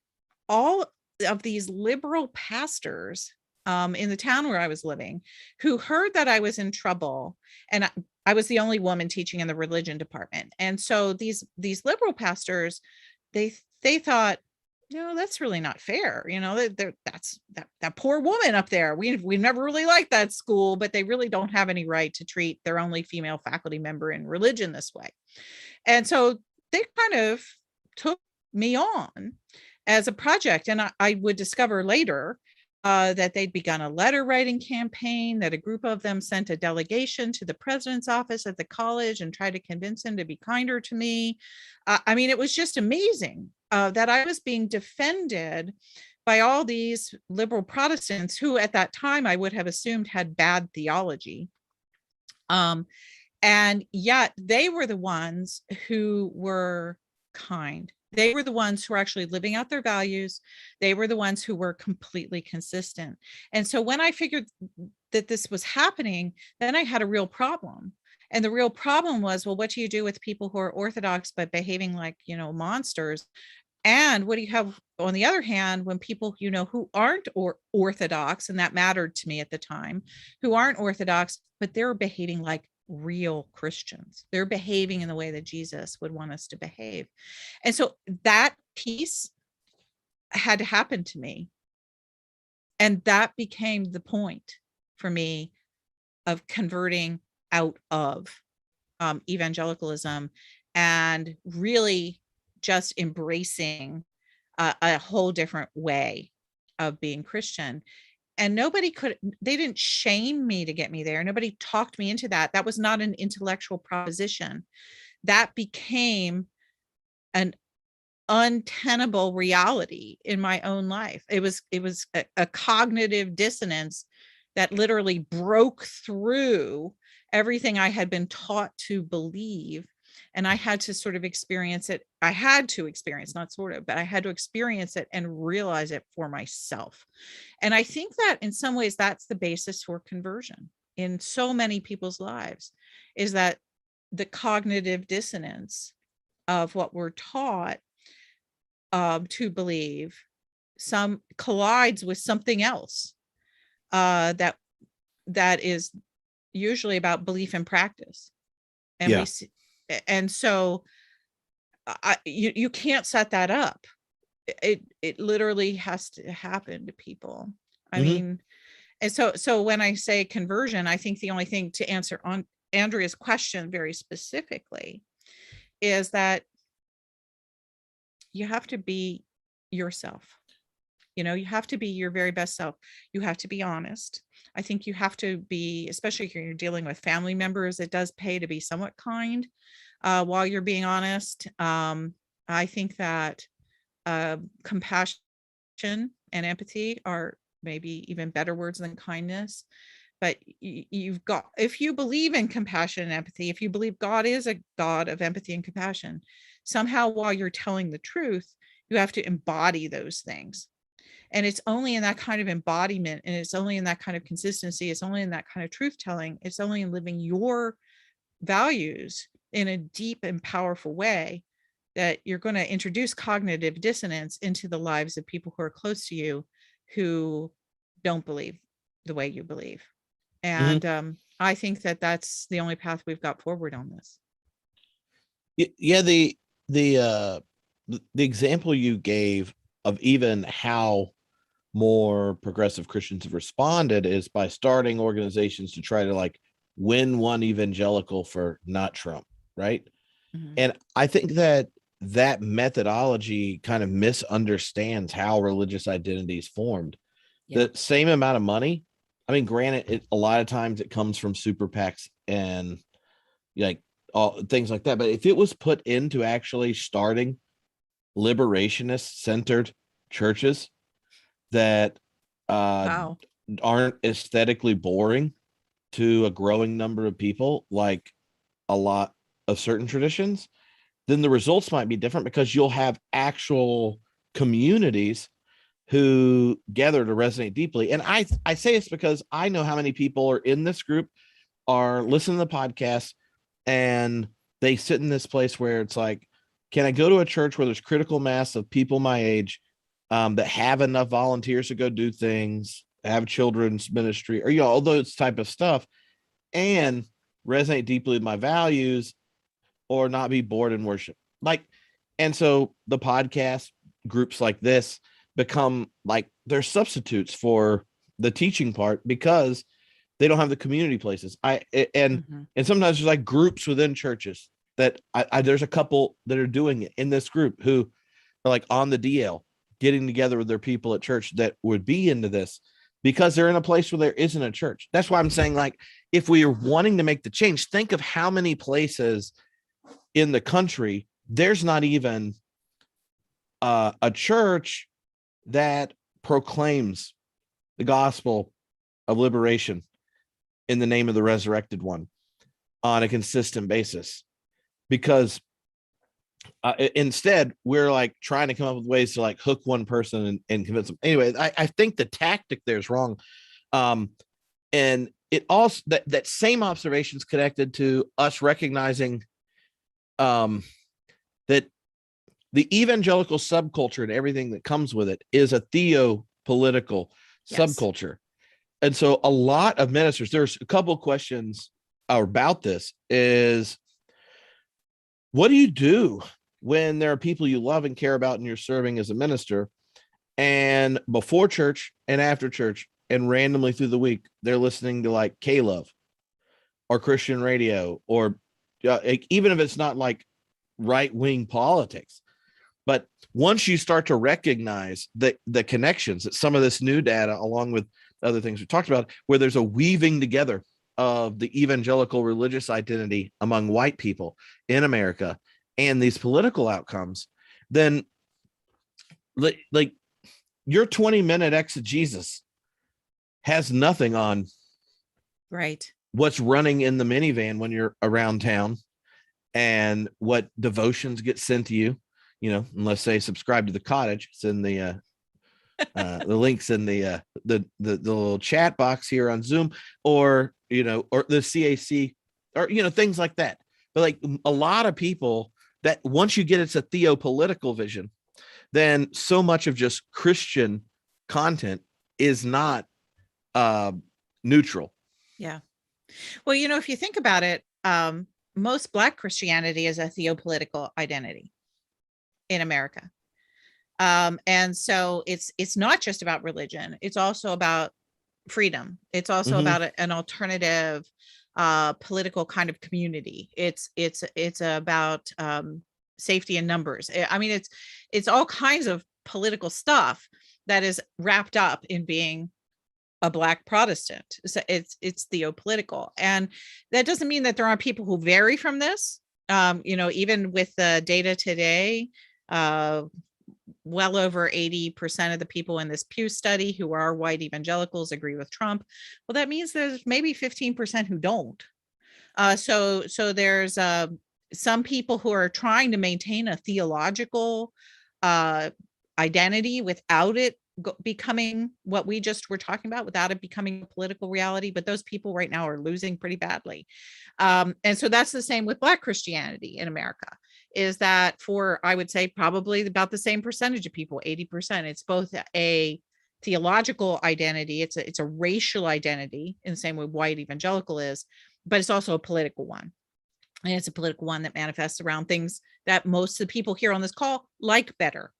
[SPEAKER 2] all of these liberal pastors in the town where I was living, who heard that I was in trouble, and I was the only woman teaching in the religion department. And so these liberal pastors, they thought, that's really not fair. That's that poor woman up there. We've never really liked that school, but they really don't have any right to treat their only female faculty member in religion this way. And so they kind of took me on as a project. And I would discover later that they'd begun a letter writing campaign, that a group of them sent a delegation to the president's office at the college and tried to convince him to be kinder to me. I mean, it was just amazing that I was being defended by all these liberal Protestants who at that time I would have assumed had bad theology. And yet they were the ones who were kind. They were the ones who were actually living out their values. They were the ones who were completely consistent. And so when I figured that this was happening, then I had a real problem. And the real problem was, well, what do you do with people who are Orthodox but behaving like, monsters? And what do you have on the other hand when people, who aren't Orthodox, and that mattered to me at the time, who aren't Orthodox, but they're behaving like real Christians. They're behaving in the way that Jesus would want us to behave. And so that piece had to happen to me. And that became the point for me of converting out of evangelicalism and really just embracing a whole different way of being Christian. And they didn't shame me to get me there. Nobody talked me into that. That was not an intellectual proposition. That became an untenable reality in my own life. It was a cognitive dissonance that literally broke through everything I had been taught to believe. And I had to sort of experience it. I had to experience, not sort of, but I had to experience it and realize it for myself. And I think that in some ways, that's the basis for conversion in so many people's lives, is that the cognitive dissonance of what we're taught to believe collides with something else that is usually about belief and practice. And
[SPEAKER 1] Yeah.
[SPEAKER 2] and so you can't set that up. It literally has to happen to people. I mean, and so when I say conversion, I think the only thing to answer on Andrea's question very specifically is that you have to be yourself. You have to be your very best self. You have to be honest. I think you have to be, especially if you're dealing with family members, it does pay to be somewhat kind. while you're being honest. I think that compassion and empathy are maybe even better words than kindness. But you've got, if you believe in compassion and empathy, if you believe God is a God of empathy and compassion, somehow while you're telling the truth, you have to embody those things. And it's only in that kind of embodiment, and it's only in that kind of consistency, it's only in that kind of truth telling, it's only in living your values in a deep and powerful way that you're going to introduce cognitive dissonance into the lives of people who are close to you who don't believe the way you believe. And I think that that's the only path we've got forward on this.
[SPEAKER 1] Yeah, the example you gave of even how more progressive Christians have responded is by starting organizations to try to like win one evangelical for not Trump, right? And I think that that methodology kind of misunderstands how religious identity is formed. The same amount of money, I mean, granted, a lot of times it comes from super PACs and like all things like that. But if it was put into actually starting liberationist centered churches that
[SPEAKER 2] Wow.
[SPEAKER 1] aren't aesthetically boring to a growing number of people, like a lot of certain traditions, then the results might be different because you'll have actual communities who gather to resonate deeply. And I say this because I know how many people are in this group, are listening to the podcast, and they sit in this place where it's like, can I go to a church where there's critical mass of people my age that have enough volunteers to go do things, have children's ministry, or all those type of stuff, and resonate deeply with my values, or not be bored in worship? Like, and so the podcast groups like this become like they're substitutes for the teaching part because they don't have the community places. And sometimes there's like groups within churches that there's a couple that are doing it in this group who are like on the DL, getting together with their people at church that would be into this because they're in a place where there isn't a church. That's why I'm saying, like, if we are wanting to make the change, think of how many places in the country there's not even a church that proclaims the gospel of liberation in the name of the resurrected one on a consistent basis, because instead we're like trying to come up with ways to like hook one person and convince them. Anyway, I think the tactic there is wrong. And it also, that same observation is connected to us recognizing that the evangelical subculture and everything that comes with it is a theopolitical subculture. And so a lot of ministers, there's a couple of questions about this is, what do you do when there are people you love and care about and you're serving as a minister, and before church and after church and randomly through the week, they're listening to like K-Love or Christian radio, or even if it's not like right-wing politics. But once you start to recognize the connections that some of this new data, along with other things we talked about, where there's a weaving together of the evangelical religious identity among white people in America and these political outcomes, then like your 20-minute exegesis has nothing on what's running in the minivan when you're around town and what devotions get sent to you, unless they subscribe to the cottage. It's in the links in the little chat box here on Zoom, or or the CAC, or things like that. But like a lot of people, that once you get it's a theopolitical vision, then so much of just Christian content is not neutral.
[SPEAKER 2] Yeah. Well, if you think about it, most Black Christianity is a theopolitical identity in America. And so it's not just about religion. It's also about freedom. It's also about an alternative political kind of community. It's about safety in numbers. I mean, it's all kinds of political stuff that is wrapped up in being a Black Protestant. So it's theopolitical. And that doesn't mean that there aren't people who vary from this. Even with the data today, well over 80% of the people in this Pew study who are white evangelicals agree with Trump. Well, that means there's maybe 15% who don't. So there's some people who are trying to maintain a theological identity without it becoming what we just were talking about, without it becoming a political reality. But those people right now are losing pretty badly. And so that's the same with Black Christianity in America, is that for, I would say, probably about the same percentage of people, 80%, it's both a theological identity, it's a racial identity in the same way white evangelical is, but it's also a political one. And it's a political one that manifests around things that most of the people here on this call like better.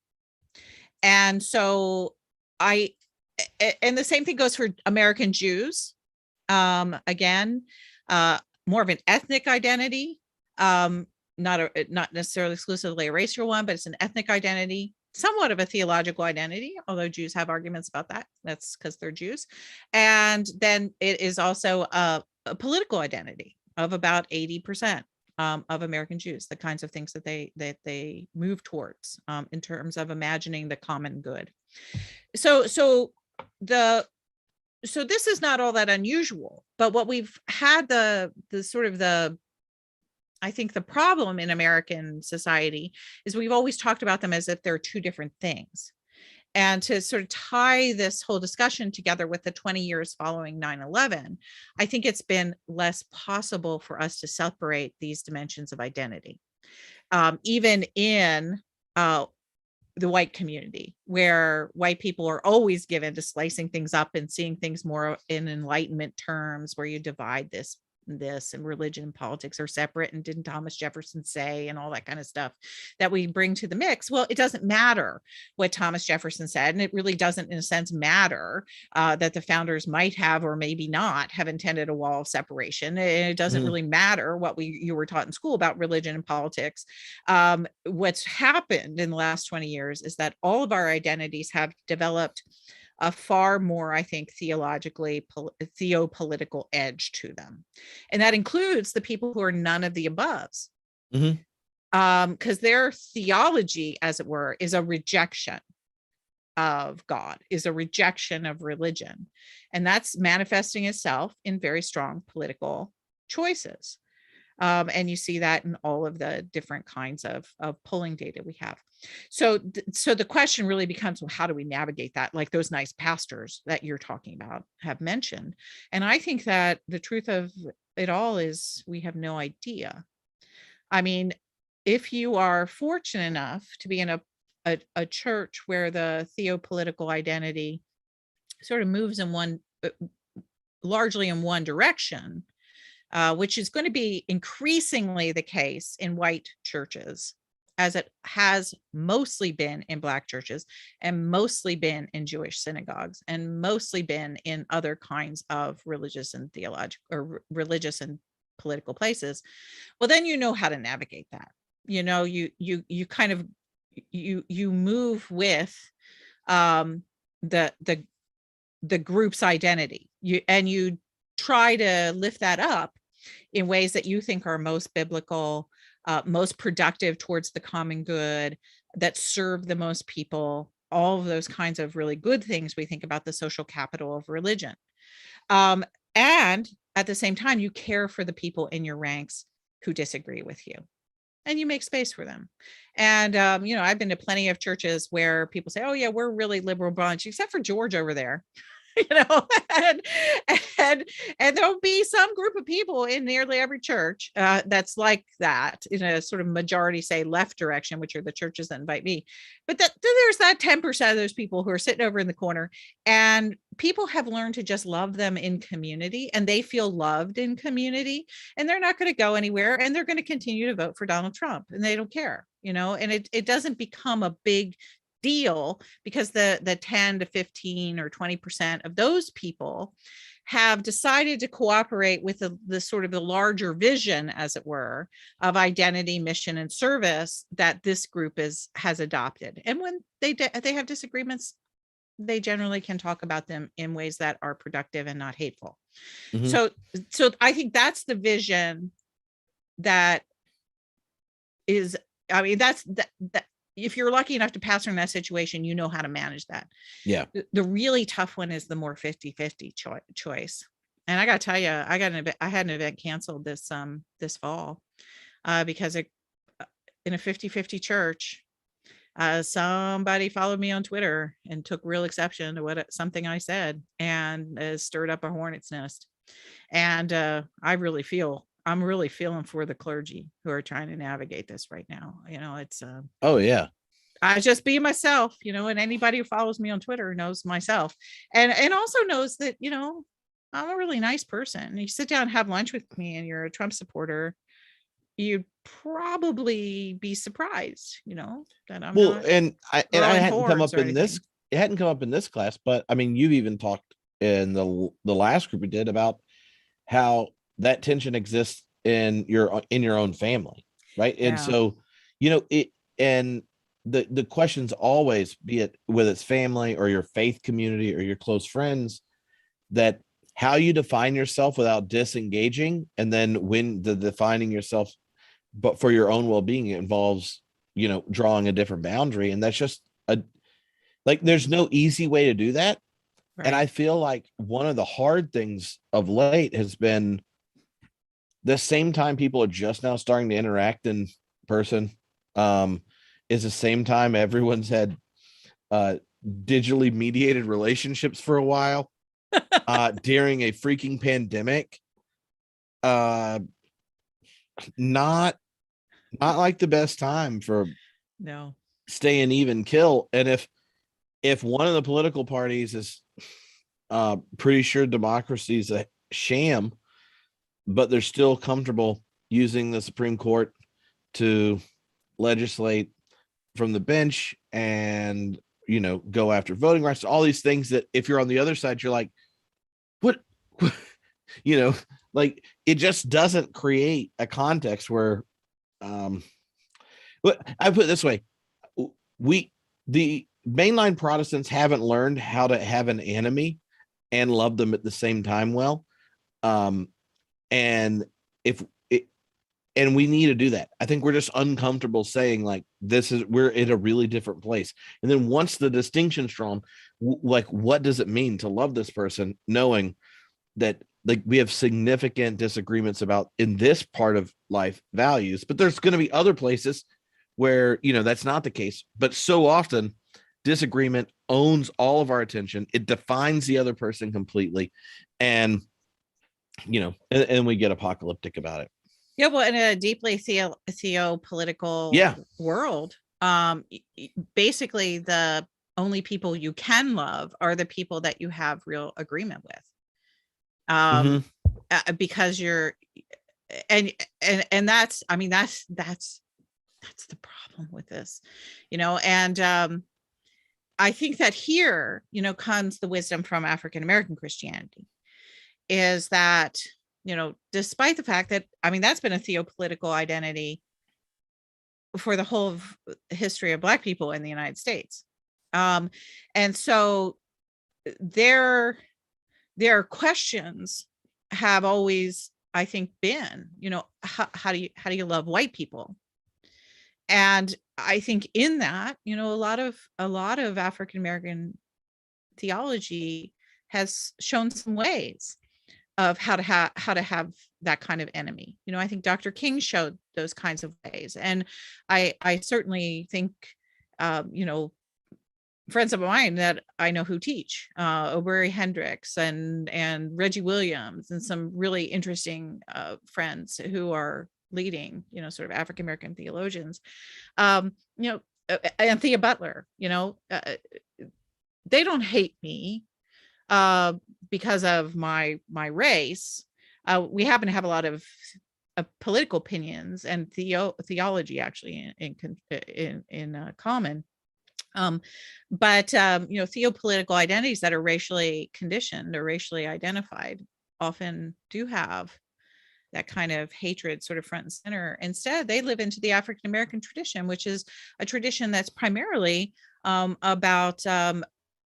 [SPEAKER 2] And so and the same thing goes for American Jews. Again, more of an ethnic identity, not necessarily exclusively a racial one, but it's an ethnic identity, somewhat of a theological identity, although Jews have arguments about that. That's because they're Jews. And then it is also a political identity of about 80% of American Jews, the kinds of things that they move towards in terms of imagining the common good. So this is not all that unusual, but what we've had I think the problem in American society is we've always talked about them as if they're two different things. And to sort of tie this whole discussion together with the 20 years following 9/11, I think it's been less possible for us to separate these dimensions of identity, even in the white community, where white people are always given to slicing things up and seeing things more in Enlightenment terms, where you divide this and religion and politics are separate, and didn't Thomas Jefferson say, and all that kind of stuff that we bring to the mix. Well, it doesn't matter what Thomas Jefferson said, and it really doesn't in a sense matter that the founders might have or maybe not have intended a wall of separation. It doesn't really matter what you were taught in school about religion and politics. What's happened in the last 20 years is that all of our identities have developed a far more, I think, theologically theopolitical edge to them. And that includes the people who are none of the aboves. Because their theology, as it were, is a rejection of God, is a rejection of religion. And that's manifesting itself in very strong political choices. And you see that in all of the different kinds of polling data we have. So the question really becomes, well, how do we navigate that? Like those nice pastors that you're talking about have mentioned. And I think that the truth of it all is we have no idea. I mean, if you are fortunate enough to be in a church where the theopolitical identity sort of moves in largely in one direction, which is going to be increasingly the case in white churches, as it has mostly been in Black churches, and mostly been in Jewish synagogues, and mostly been in other kinds of religious and theological or religious and political places. Well, then you know how to navigate that. You know, you kind of you move with the group's identity. You try to lift that up in ways that you think are most biblical, most productive towards the common good, that serve the most people, all of those kinds of really good things we think about the social capital of religion. And at the same time, you care for the people in your ranks who disagree with you, and you make space for them. And, I've been to plenty of churches where people say, oh yeah, we're a really liberal bunch, except for George over there. And there'll be some group of people in nearly every church that's like that, in a sort of majority, say, left direction, which are the churches that invite me. But there's that 10% of those people who are sitting over in the corner, and people have learned to just love them in community, and they feel loved in community, and they're not going to go anywhere, and they're going to continue to vote for Donald Trump, and they don't care, and it doesn't become a big deal, because the 10 to 15 or 20% of those people have decided to cooperate with the sort of the larger vision, as it were, of identity, mission, and service that this group has adopted. And when they have disagreements, they generally can talk about them in ways that are productive and not hateful. So I think that's the vision that is, I mean, that's that if you're lucky enough to pass in that situation, you know how to manage that.
[SPEAKER 1] Yeah.
[SPEAKER 2] The really tough one is the more 50-50 choice. And I got to tell you, I had an event canceled this fall because in a 50-50 church, somebody followed me on Twitter and took real exception to something I said, and stirred up a hornet's nest. And I'm really feeling for the clergy who are trying to navigate this right now. It's
[SPEAKER 1] Oh yeah.
[SPEAKER 2] I just be myself, and anybody who follows me on Twitter knows myself, and also knows that, I'm a really nice person. You sit down and have lunch with me and you're a Trump supporter, you'd probably be surprised, that I'm
[SPEAKER 1] Well,
[SPEAKER 2] not
[SPEAKER 1] I
[SPEAKER 2] throwing
[SPEAKER 1] hadn't come
[SPEAKER 2] hordes
[SPEAKER 1] up
[SPEAKER 2] or
[SPEAKER 1] in this.
[SPEAKER 2] anything.
[SPEAKER 1] It hadn't come up in this class, but I mean, you've even talked in the last group we did about how that tension exists in your own family, right? And
[SPEAKER 2] Yeah.
[SPEAKER 1] so, it and the questions always, be it with its family or your faith community or your close friends, that how you define yourself without disengaging, and then when the defining yourself but for your own well-being, it involves drawing a different boundary, and that's just a like there's no easy way to do that. And
[SPEAKER 2] Right.
[SPEAKER 1] I feel like one of the hard things of late has been the same time people are just now starting to interact in person, um is the same time everyone's had uh digitally mediated relationships for a while during a freaking pandemic. uh not not like the best time for
[SPEAKER 2] No.
[SPEAKER 1] stay an even kill. And if one of the political parties is pretty sure democracy is a sham, but they're still comfortable using the Supreme Court to legislate from the bench and go after voting rights, all these things that if you're on the other side, you're like, what, you know, like it just doesn't create a context where but I put it this way, we the mainline Protestants haven't learned how to have an enemy and love them at the same time well. Um, and if it, and we need to do that. I think we're just uncomfortable saying like we're in a really different place. And then once the distinction's drawn, like what does it mean to love this person, knowing that like we have significant disagreements about in this part of life values, but there's going to be other places where that's not the case. But so often disagreement owns all of our attention. It defines the other person completely. And and we get apocalyptic about it.
[SPEAKER 2] Yeah, well, in a deeply theopolitical
[SPEAKER 1] Yeah.
[SPEAKER 2] world, basically the only people you can love are the people that you have real agreement with.
[SPEAKER 1] Mm-hmm.
[SPEAKER 2] Because you're, and that's, I mean, that's the problem with this, and I think that here, comes the wisdom from African American Christianity, is that, despite the fact that, I mean, that's been a theopolitical identity for the whole of history of Black people in the United States. And so their questions have always, I think, been, how do you love white people? And I think in that, a lot of African American theology has shown some ways of how to have that kind of enemy. I think Dr. King showed those kinds of ways, and I certainly think, friends of mine that I know who teach, O'Bury Hendricks and Reggie Williams, and some really interesting friends who are leading, sort of African American theologians, and Thea Butler, they don't hate me because of my race. We happen to have a lot of political opinions and theology actually in common. But theopolitical identities that are racially conditioned or racially identified often do have that kind of hatred sort of front and center. Instead, they live into the African American tradition, which is a tradition that's primarily about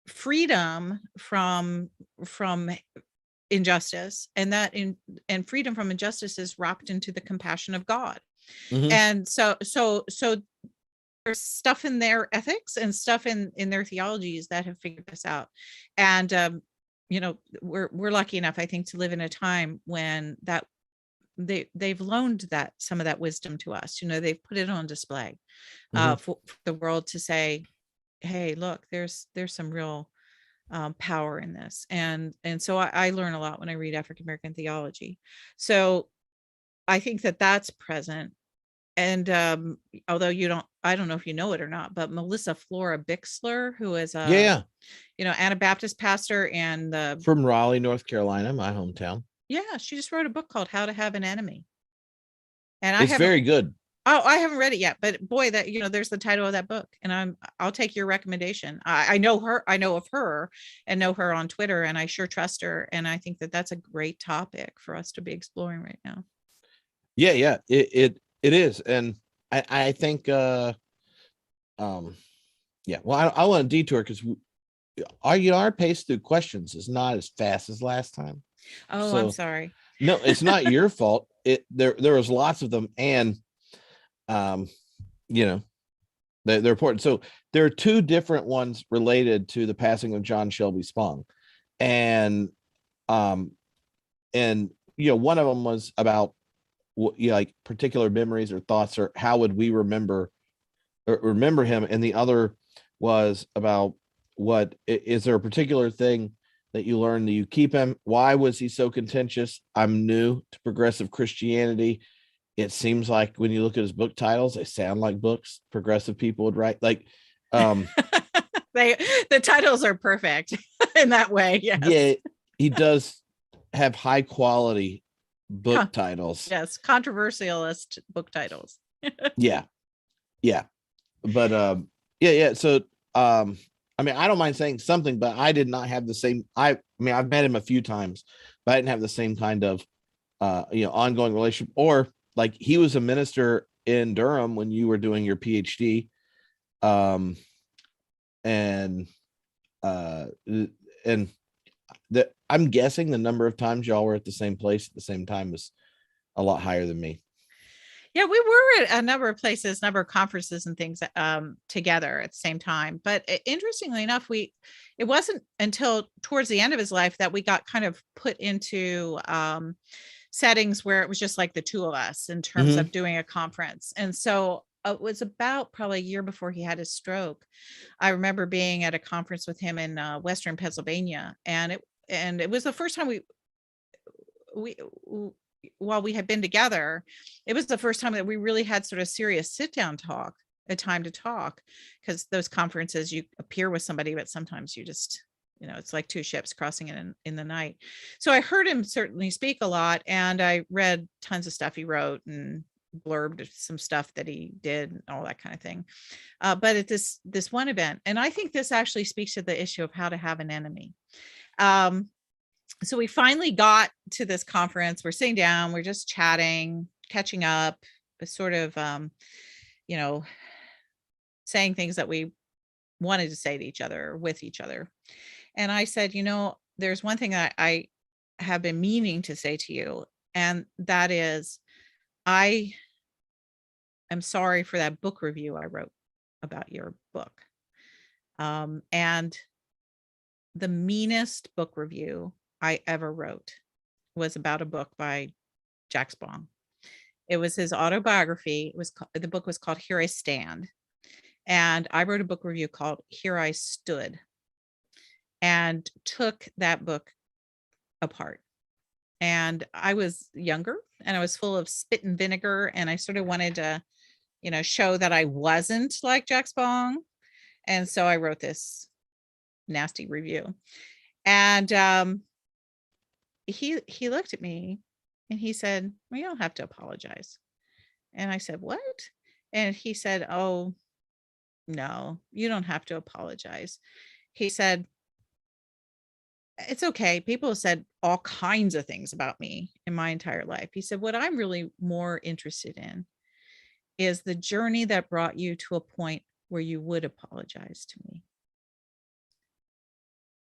[SPEAKER 2] freedom from injustice, and freedom from injustice is wrapped into the compassion of God.
[SPEAKER 1] Mhm.
[SPEAKER 2] And so there's stuff in their ethics and stuff in their theologies that have figured this out. And we're lucky enough, I think, to live in a time when that they've loaned that some of that wisdom to us. They've put it on display
[SPEAKER 1] Mhm.
[SPEAKER 2] for the world to say, hey, look, there's some real power in this. And so I learn a lot when I read African American theology. So I think that that's present. And although I don't know if you know it or not, but Melissa Flora Bixler, who is a
[SPEAKER 1] Yeah.
[SPEAKER 2] Anabaptist pastor, and
[SPEAKER 1] From Raleigh, North Carolina, my hometown.
[SPEAKER 2] yeah, she just wrote a book called How to Have an Enemy. And
[SPEAKER 1] It's very good.
[SPEAKER 2] I haven't read it yet, but boy, that there's the title of that book, and I'll take your recommendation. I know her, I know of her, and know her on Twitter, and I sure trust her, and I think that that's a great topic for us to be exploring right now.
[SPEAKER 1] Yeah, it is, and I think yeah. Well, I want to detour because our pace through questions is not as fast as last time.
[SPEAKER 2] Oh, I'm
[SPEAKER 1] So
[SPEAKER 2] sorry.
[SPEAKER 1] no, it's not your fault. There was lots of them, and um, you know, they're important. So there are two different ones related to the passing of John Shelby Spong, and um, one of them was about like particular memories or thoughts, or how would we remember him, and the other was about what is there a particular thing that you learned that you keep him? Why was he so contentious? I'm new to progressive Christianity. It seems like when you look at his book titles, they sound like books progressive people would write. Like,
[SPEAKER 2] The titles are perfect in that way. Yes.
[SPEAKER 1] yeah, he does have high quality book titles.
[SPEAKER 2] Yes, controversialist book titles.
[SPEAKER 1] Yeah, but yeah. So I mean, I don't mind saying something, but I did not have the same. I mean, I've met him a few times, but I didn't have the same kind of ongoing relationship. Or like, he was a minister in Durham when you were doing your PhD, and uh, and I'm guessing the number of times y'all were at the same place at the same time is a lot higher than me.
[SPEAKER 2] Yeah, we were at a number of places, number of conferences and things together at the same time. But interestingly enough, it wasn't until towards the end of his life that we got kind of put into settings where it was just like the two of us in terms of doing a conference. And so it was about probably a year before he had his stroke. I remember being at a conference with him in Western Pennsylvania, and it was the first time we while we had been together, it was the first time that we really had sort of serious sit down talk, a time to talk, because those conferences you appear with somebody, but sometimes you just, it's like two ships crossing in the night. So I heard him certainly speak a lot, and I read tons of stuff he wrote and blurbed some stuff that he did and all that kind of thing. But at this one event, and I think this actually speaks to the issue of how to have an enemy. So we finally got to this conference. We're sitting down, we're just chatting, catching up, sort of, saying things that we wanted to say to each other, with each other. And I said, there's one thing that I have been meaning to say to you, and that is, I am sorry for that book review I wrote about your book. And the meanest book review I ever wrote was about a book by Jack Spong. It was his autobiography. The book was called Here I Stand. And I wrote a book review called Here I Stood, and took that book apart. And I was younger, and I was full of spit and vinegar, and I sort of wanted to, show that I wasn't like Jack Spong. And so I wrote this nasty review. And he looked at me and he said, well, you don't have to apologize. And I said, what? And he said, oh, no, you don't have to apologize. He said, it's okay. People have said all kinds of things about me in my entire life. He said, what I'm really more interested in is the journey that brought you to a point where you would apologize to me.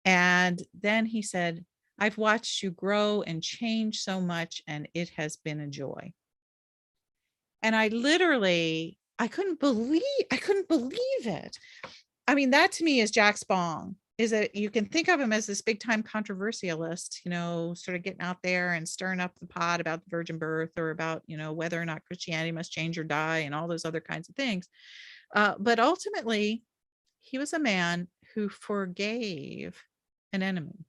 [SPEAKER 2] And then he said, I've watched you grow and change so much, and it has been a joy. And I couldn't believe it. I mean, that to me is Jack Spong. Is that you can think of him as this big time controversialist, sort of getting out there and stirring up the pot about the virgin birth, or about, whether or not Christianity must change or die, and all those other kinds of things. But ultimately, he was a man who forgave an enemy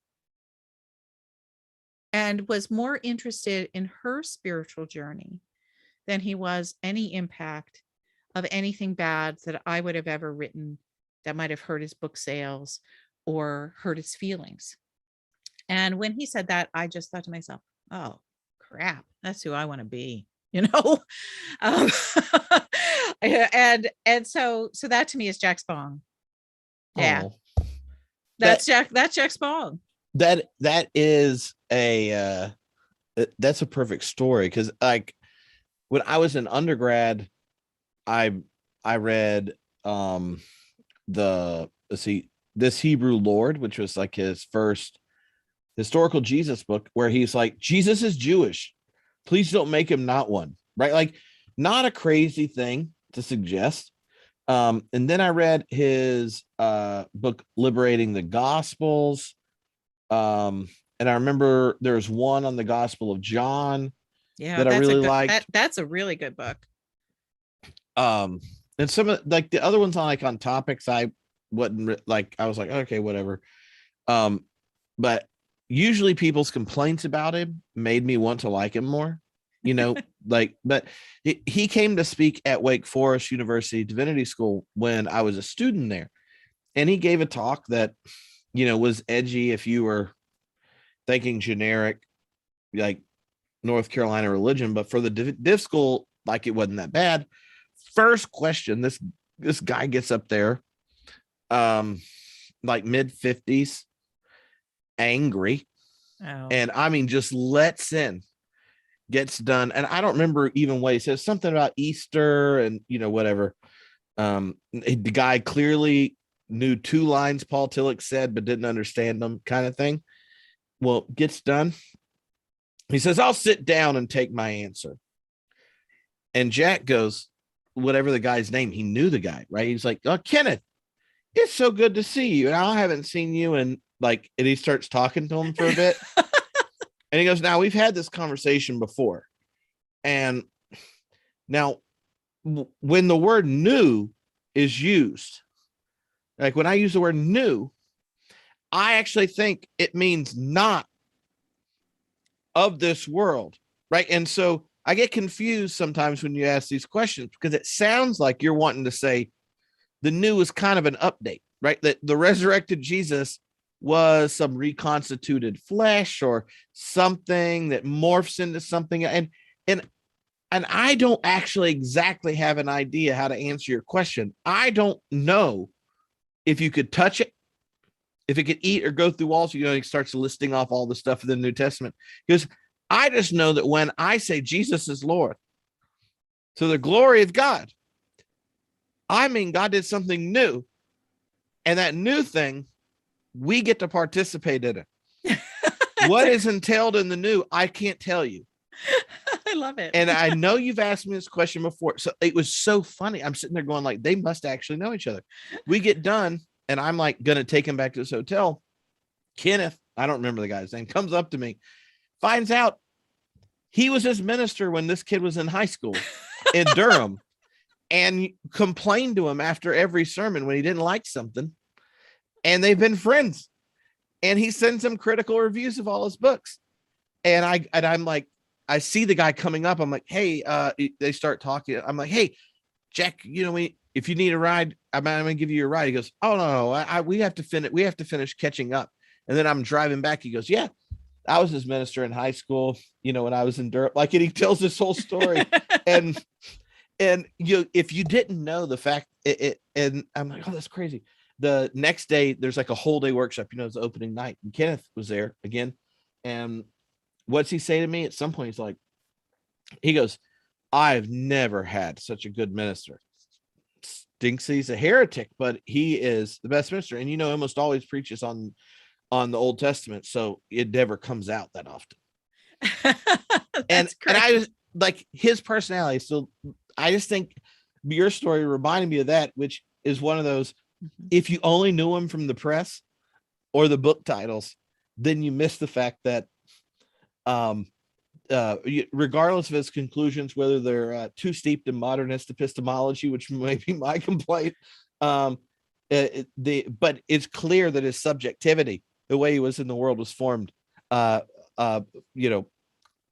[SPEAKER 2] and was more interested in her spiritual journey than he was any impact of anything bad that I would have ever written that might have hurt his book sales or hurt his feelings. And when he said that, I just thought to myself, oh crap, that's who I want to be, um, and so that to me is Jack Spong. Yeah.
[SPEAKER 1] Oh,
[SPEAKER 2] That's Jack Spong.
[SPEAKER 1] that is that's a perfect story, because like when I was in undergrad, I read this Hebrew Lord, which was like his first historical Jesus book, where he's like, Jesus is Jewish, please don't make him not one, right? Like, not a crazy thing to suggest. And then I read his book Liberating the Gospels. And I remember there's one on the Gospel of John that I really liked.
[SPEAKER 2] That's a really good book.
[SPEAKER 1] And some of like the other ones on topics I wasn't like, I was like, okay, whatever. But usually people's complaints about him made me want to like him more, but he came to speak at Wake Forest University Divinity School when I was a student there. And he gave a talk that, was edgy if you were thinking generic, like North Carolina religion, but for the div school, like, it wasn't that bad. First question, this guy gets up there, like mid-50s, angry.
[SPEAKER 2] Oh.
[SPEAKER 1] And I mean, just lets in, gets done. And I don't remember even what he says, something about Easter and, whatever. The guy clearly knew 2 lines Paul Tillich said, but didn't understand them, kind of thing. Well, gets done. He says, I'll sit down and take my answer. And Jack goes, whatever the guy's name, he knew the guy, right? He's like, oh, Kenneth, it's so good to see you. And I haven't seen you. And he starts talking to him for a bit. And he goes, now we've had this conversation before. And now when the word new is used, like when I use the word new, I actually think it means not of this world, right? And so I get confused sometimes when you ask these questions, because it sounds like you're wanting to say the new is kind of an update, right? That the resurrected Jesus was some reconstituted flesh or something that morphs into something. And I don't actually exactly have an idea how to answer your question. I don't know if you could touch it, if it could eat or go through walls. He starts listing off all the stuff in the New Testament. Because I just know that when I say Jesus is Lord, to the glory of God, I mean God did something new. And that new thing, we get to participate in it. What is entailed in the new, I can't tell you.
[SPEAKER 2] I love it.
[SPEAKER 1] And I know you've asked me this question before. So it was so funny. I'm sitting there going like, they must actually know each other. We get done and I'm like going to take him back to this hotel. Kenneth, I don't remember the guy's name, comes up to me, finds out he was his minister when this kid was in high school in Durham, and complained to him after every sermon when he didn't like something. And they've been friends. And he sends him critical reviews of all his books. And I'm like, I see the guy coming up. I'm like, hey, they start talking. I'm like, hey, Jack, if you need a ride, I'm going to give you a ride. He goes, oh, no, we have to finish. We have to finish catching up. And then I'm driving back. He goes, yeah, I was his minister in high school, when I was in Durham. Like, and he tells this whole story. and if you didn't know the fact, and I'm like, oh, that's crazy. The next day, there's like a whole day workshop, it's the opening night. And Kenneth was there again. And what's he say to me? At some point, he goes, I've never had such a good minister. Thinks he's a heretic, but he is the best minister. And almost always preaches on the Old Testament, so it never comes out that often. and I was like, his personality still, I just think your story reminded me of that, which is one of those, if you only knew him from the press or the book titles, then you miss the fact that regardless of his conclusions, whether they're too steeped in modernist epistemology, which may be my complaint, but it's clear that his subjectivity, the way he was in the world, was formed, you know,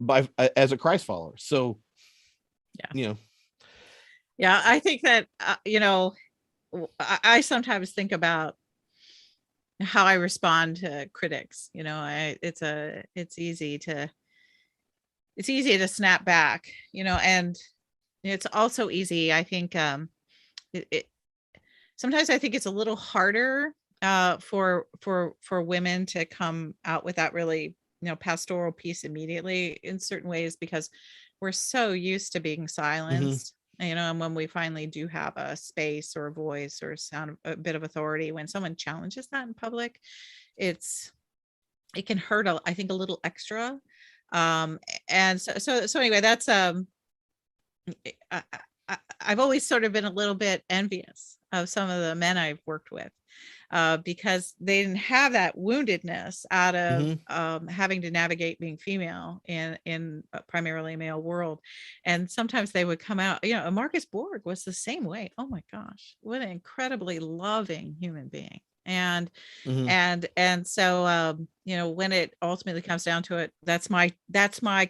[SPEAKER 1] by as a Christ follower. So,
[SPEAKER 2] yeah, I think that I sometimes think about how I respond to critics. It's easy to snap back, and it's also easy, I think, sometimes I think it's a little harder for women to come out with that really pastoral piece immediately in certain ways, because we're so used to being silenced. And when we finally do have a space or a voice or sound a bit of authority, when someone challenges that in public, it can hurt, I think, a little extra. And so anyway, that's I've always sort of been a little bit envious of some of the men I've worked with, because they didn't have that woundedness out of having to navigate being female in a primarily male world. And sometimes they would come out, Marcus Borg was the same way. Oh my gosh, what an incredibly loving human being. And so when it ultimately comes down to it, that's my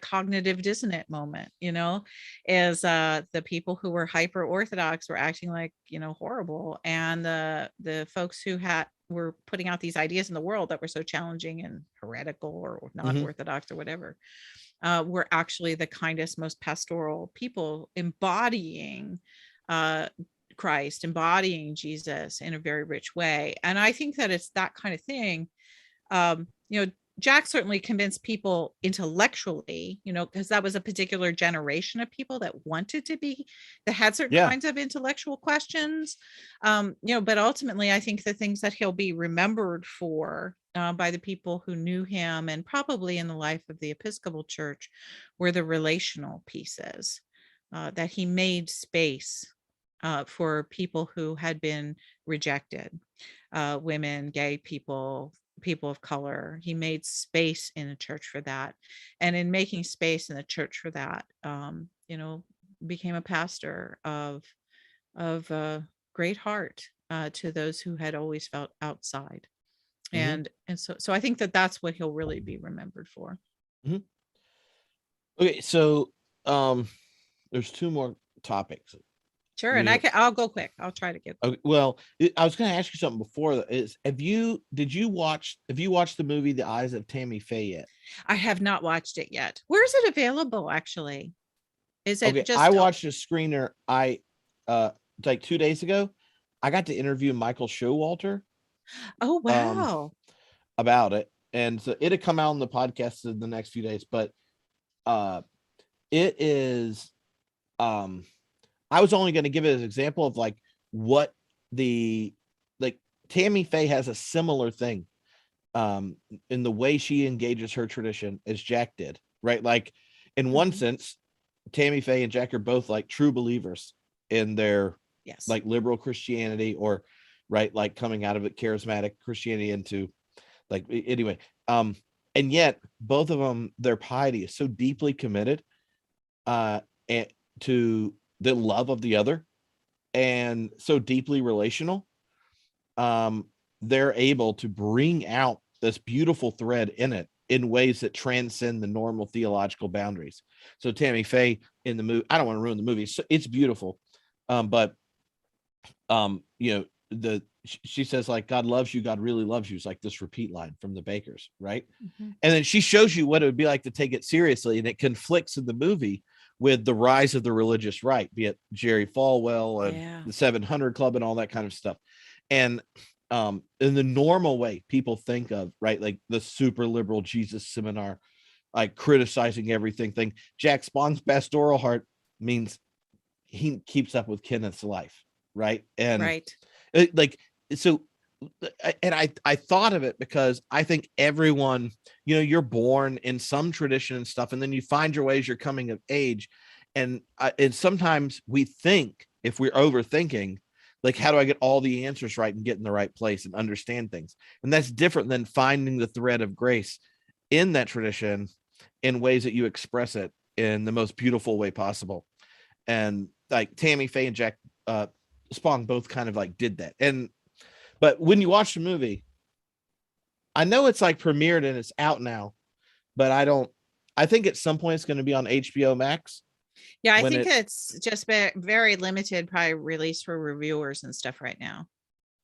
[SPEAKER 2] cognitive dissonant moment, is the people who were hyper orthodox were acting like horrible, and the folks who were putting out these ideas in the world that were so challenging and heretical or not orthodox or whatever, were actually the kindest, most pastoral people, embodying Christ, embodying Jesus in a very rich way. And I think that it's that kind of thing. Jack certainly convinced people intellectually, because that was a particular generation of people that had certain kinds of intellectual questions. But ultimately, I think the things that he'll be remembered for by the people who knew him, and probably in the life of the Episcopal Church, were the relational pieces, that he made space for people who had been rejected, women, gay people, people of color. He made space in the church for that. And in making space in the church for that, became a pastor of great heart to those who had always felt outside. And so I think that that's what he'll really be remembered for.
[SPEAKER 1] Okay, so there's two more topics.
[SPEAKER 2] Sure, and I'll go quick. I'll try to get.
[SPEAKER 1] Okay, well, I was going to ask you something before. Have you watched the movie The Eyes of Tammy Faye yet?
[SPEAKER 2] I have not watched it yet. Where is it available? Actually, is it just?
[SPEAKER 1] I watched a screener. Like 2 days ago, I got to interview Michael Showalter.
[SPEAKER 2] Oh wow!
[SPEAKER 1] About it, and so it'll come out on the podcast in the next few days. But it is I was only going to give it an example of like what Tammy Faye has a similar thing in the way she engages her tradition as Jack did, right? Like in one sense, Tammy Faye and Jack are both like true believers in their like liberal Christianity, or right, like coming out of it charismatic Christianity into like anyway. And yet both of them, their piety is so deeply committed and to the love of the other, and so deeply relational. They're able to bring out this beautiful thread in it in ways that transcend the normal theological boundaries. So Tammy Faye in the movie, I don't want to ruin the movie, it's beautiful, but she says like, God loves you, God really loves you. It's like this repeat line from the Bakers, right? And then she shows you what it would be like to take it seriously, and it conflicts in the movie with the rise of the religious right, be it Jerry Falwell and the 700 Club and all that kind of stuff. And in the normal way people think of, right, like the super liberal Jesus seminar, like criticizing everything thing, Jack Spong's pastoral heart means he keeps up with Kenneth's life, right? And I thought of it because I think everyone, you're born in some tradition and stuff, and then you find your way as you're coming of age, and sometimes we think, if we're overthinking, like, how do I get all the answers right and get in the right place and understand things? And that's different than finding the thread of grace in that tradition in ways that you express it in the most beautiful way possible. And like Tammy Faye and Jack Spong both kind of like did that. But when you watch the movie, I know it's like premiered and it's out now, but I think at some point it's going to be on HBO Max.
[SPEAKER 2] Yeah, I think it's just been very limited, probably released for reviewers and stuff right now.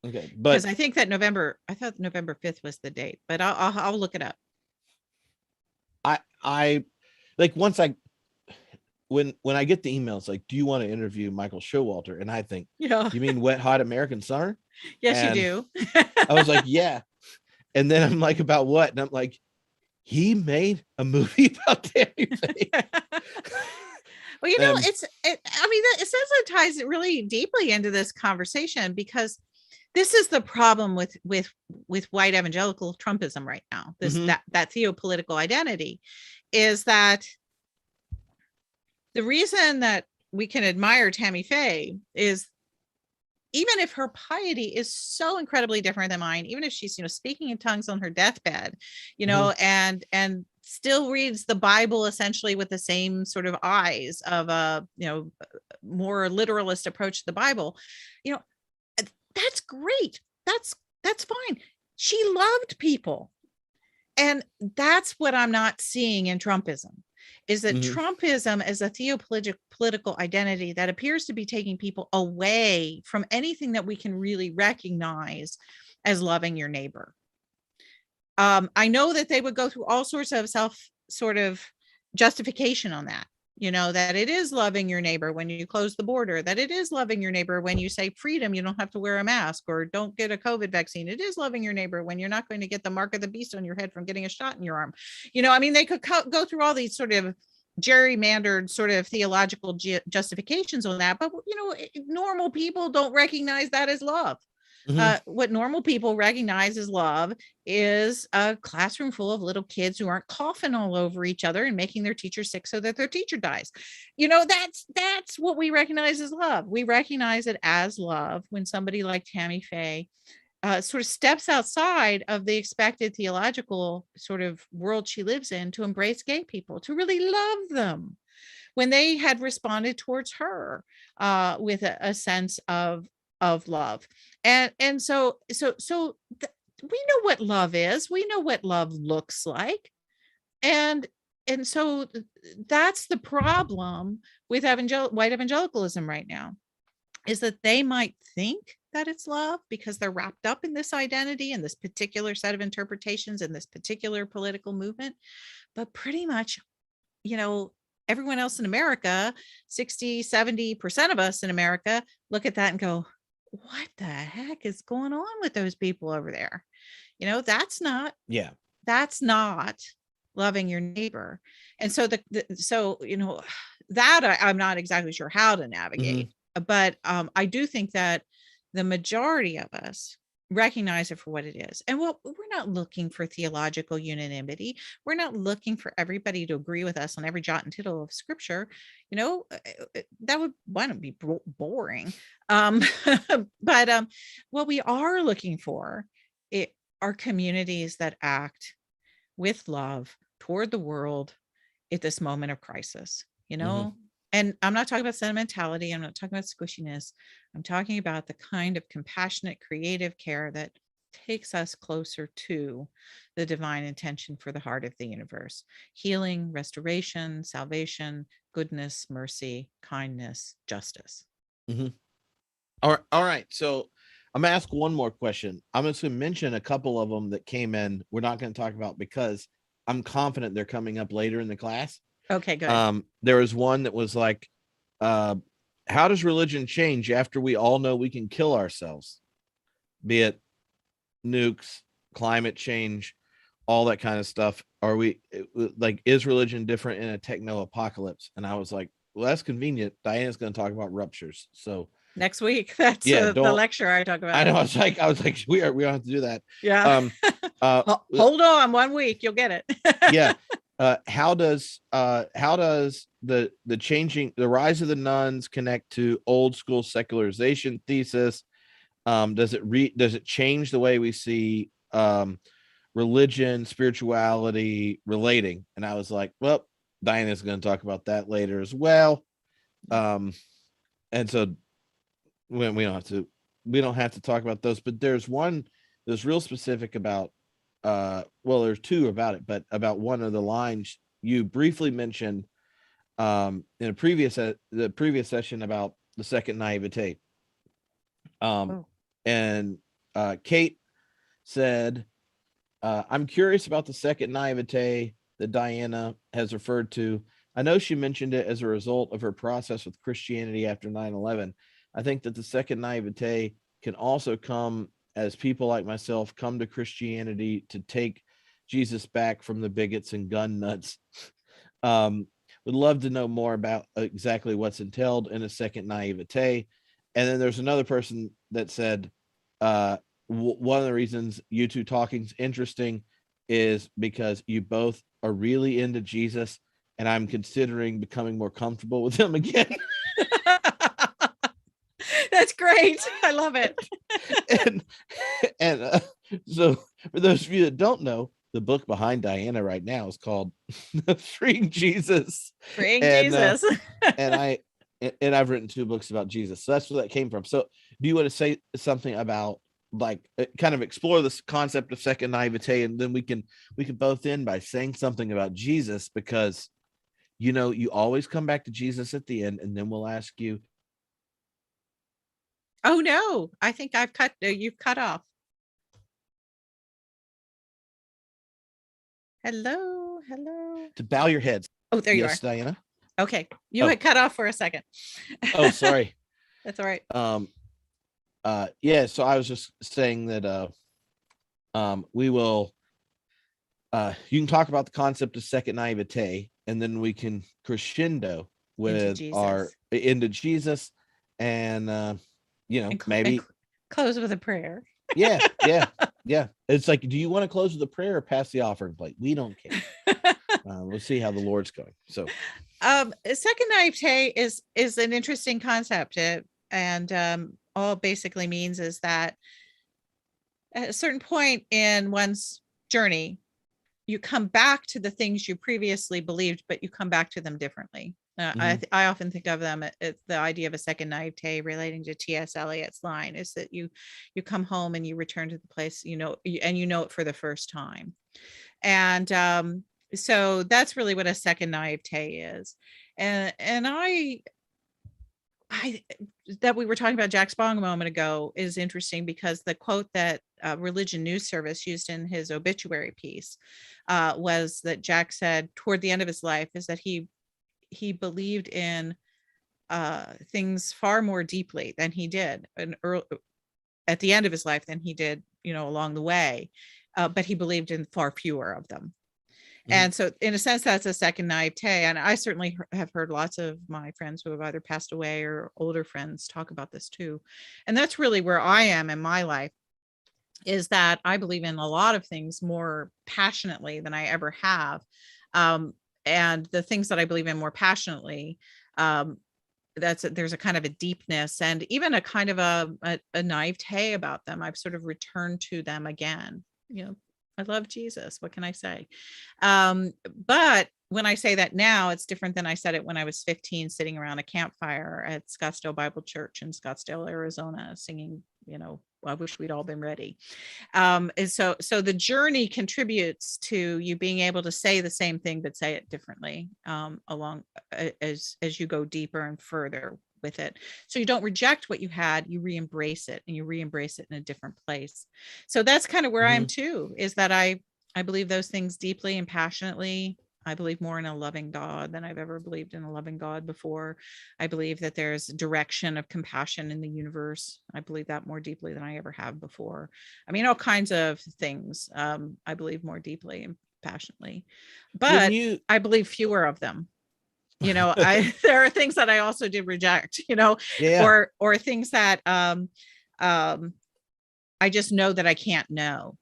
[SPEAKER 1] Okay,
[SPEAKER 2] Because
[SPEAKER 1] but
[SPEAKER 2] I think that I thought November 5th was the date, but I'll look it up.
[SPEAKER 1] I like once when I get the emails like, do you want to interview Michael Showalter? And I think,
[SPEAKER 2] Yeah,
[SPEAKER 1] you mean Wet Hot American Summer?
[SPEAKER 2] yes,
[SPEAKER 1] And
[SPEAKER 2] you do.
[SPEAKER 1] I was like, yeah. And then I'm like, about what? And I'm like, he made a movie about Tammy Faye.
[SPEAKER 2] Well, I mean, it says it ties really deeply into this conversation, because this is the problem with white evangelical Trumpism right now. That theopolitical identity is that the reason that we can admire Tammy Faye is, even if her piety is so incredibly different than mine, even if she's, speaking in tongues on her deathbed, and still reads the Bible essentially with the same sort of eyes of a, more literalist approach to the Bible, that's great. That's fine. She loved people. And that's what I'm not seeing in Trumpism, is that Trumpism is a theopolitical identity that appears to be taking people away from anything that we can really recognize as loving your neighbor. I know that they would go through all sorts of justification on that, that it is loving your neighbor when you close the border, that it is loving your neighbor when you say freedom, you don't have to wear a mask, or don't get a COVID vaccine. It is loving your neighbor when you're not going to get the mark of the beast on your head from getting a shot in your arm. I mean, they could go through all these sort of gerrymandered sort of theological justifications on that, but normal people don't recognize that as love. What normal people recognize as love is a classroom full of little kids who aren't coughing all over each other and making their teacher sick so that their teacher dies. That's what we recognize as love. We recognize it as love when somebody like Tammy Faye sort of steps outside of the expected theological sort of world she lives in to embrace gay people, to really love them, when they had responded towards her with a sense of love. And so we know what love is. We know what love looks like. And so that's the problem with white evangelicalism right now, is that they might think that it's love because they're wrapped up in this identity and this particular set of interpretations and this particular political movement. But pretty much, everyone else in America, 60-70% of us in America, look at that and go, what the heck is going on with those people over there? That's not loving your neighbor. And so that I'm not exactly sure how to navigate, but I do think that the majority of us recognize it for what it is. And we're not looking for theological unanimity. We're not looking for everybody to agree with us on every jot and tittle of scripture. That would be boring. But what we are looking for are communities that act with love toward the world at this moment of crisis, And I'm not talking about sentimentality. I'm not talking about squishiness. I'm talking about the kind of compassionate, creative care that takes us closer to the divine intention for the heart of the universe: healing, restoration, salvation, goodness, mercy, kindness, justice.
[SPEAKER 1] All right. So I'm going to ask one more question. I'm just going to mention a couple of them that came in. We're not going to talk about because I'm confident they're coming up later in the class.
[SPEAKER 2] Okay, good.
[SPEAKER 1] There was one that was like, how does religion change after we all know we can kill ourselves? Be it nukes, climate change, all that kind of stuff. Are we like, is religion different in a techno apocalypse? And I was like, well, that's convenient. Diana's going to talk about ruptures. So
[SPEAKER 2] next week, that's the lecture I talk about.
[SPEAKER 1] I know. I was like, we don't have to do that.
[SPEAKER 2] Yeah. Hold on 1 week, you'll get it.
[SPEAKER 1] Yeah. How does the rise of the nuns connect to old school secularization thesis? Does it change the way we see religion, spirituality relating? And I was like, well, Diana's going to talk about that later as well. And so we don't have to talk about those, but there's one that's real specific about well, there's two about it, but about one of the lines you briefly mentioned in a the previous session about the second naivete. And Kate said, I'm curious about the second naivete that Diana has referred to. I know she mentioned it as a result of her process with Christianity after 9/11. I think that the second naivete can also come as people like myself come to Christianity to take Jesus back from the bigots and gun nuts. Would love to know more about exactly what's entailed in a second naivete. And then there's another person that said, one of the reasons you two talking's interesting is because you both are really into Jesus, and I'm considering becoming more comfortable with him again.
[SPEAKER 2] That's great. I love it.
[SPEAKER 1] and so for those of you that don't know, the book behind Diana right now is called Freeing Jesus.
[SPEAKER 2] Freeing Jesus.
[SPEAKER 1] And I've written 2 books about Jesus. So that's where that came from. So do you want to say something about, like, kind of explore this concept of second naivete, and then we can both end by saying something about Jesus, because you always come back to Jesus at the end, and then we'll ask you.
[SPEAKER 2] Oh no, I think you've cut off. Hello.
[SPEAKER 1] To bow your heads.
[SPEAKER 2] Oh, there you are.
[SPEAKER 1] Yes, Diana.
[SPEAKER 2] Okay, you had cut off for a second.
[SPEAKER 1] Oh, sorry.
[SPEAKER 2] That's all right.
[SPEAKER 1] Yeah, so I was just saying that we will you can talk about the concept of second naivete, and then we can crescendo with into Jesus, and maybe
[SPEAKER 2] close with a prayer.
[SPEAKER 1] yeah. It's like, do you want to close with a prayer or pass the offering plate? We don't care. We'll see how the Lord's going. So
[SPEAKER 2] second naivete is an interesting concept, and all it basically means is that at a certain point in one's journey, you come back to the things you previously believed, but you come back to them differently. I often think of them as the idea of a second naivete relating to T.S. Eliot's line is that you come home and you return to the place and you know it for the first time. And so that's really what a second naivete is. And I that we were talking about Jack Spong a moment ago is interesting, because the quote that Religion News Service used in his obituary piece was that Jack said toward the end of his life is that he believed in things far more deeply than he did at the end of his life than he did, along the way. But he believed in far fewer of them. And so in a sense, that's a second naivete. And I certainly have heard lots of my friends who have either passed away or older friends talk about this too. And that's really where I am in my life, is that I believe in a lot of things more passionately than I ever have. And the things that I believe in more passionately, there's a kind of a deepness and even a kind of a naivete about them. I've sort of returned to them again. I love Jesus. What can I say? But when I say that now, it's different than I said it when I was 15, sitting around a campfire at Scottsdale Bible Church in Scottsdale, Arizona, singing, I wish we'd all been ready. And so the journey contributes to you being able to say the same thing, but say it differently along as you go deeper and further with it. So you don't reject what you had, you re-embrace it, and you re-embrace it in a different place. So that's kind of where I am too, is that I believe those things deeply and passionately. I believe more in a loving God than I've ever believed in a loving God before. I believe that there's direction of compassion in the universe. I believe that more deeply than I ever have before. I mean, all kinds of things. I believe more deeply and passionately, but I believe fewer of them. There are things that I also did reject, or things that I just know that I can't know.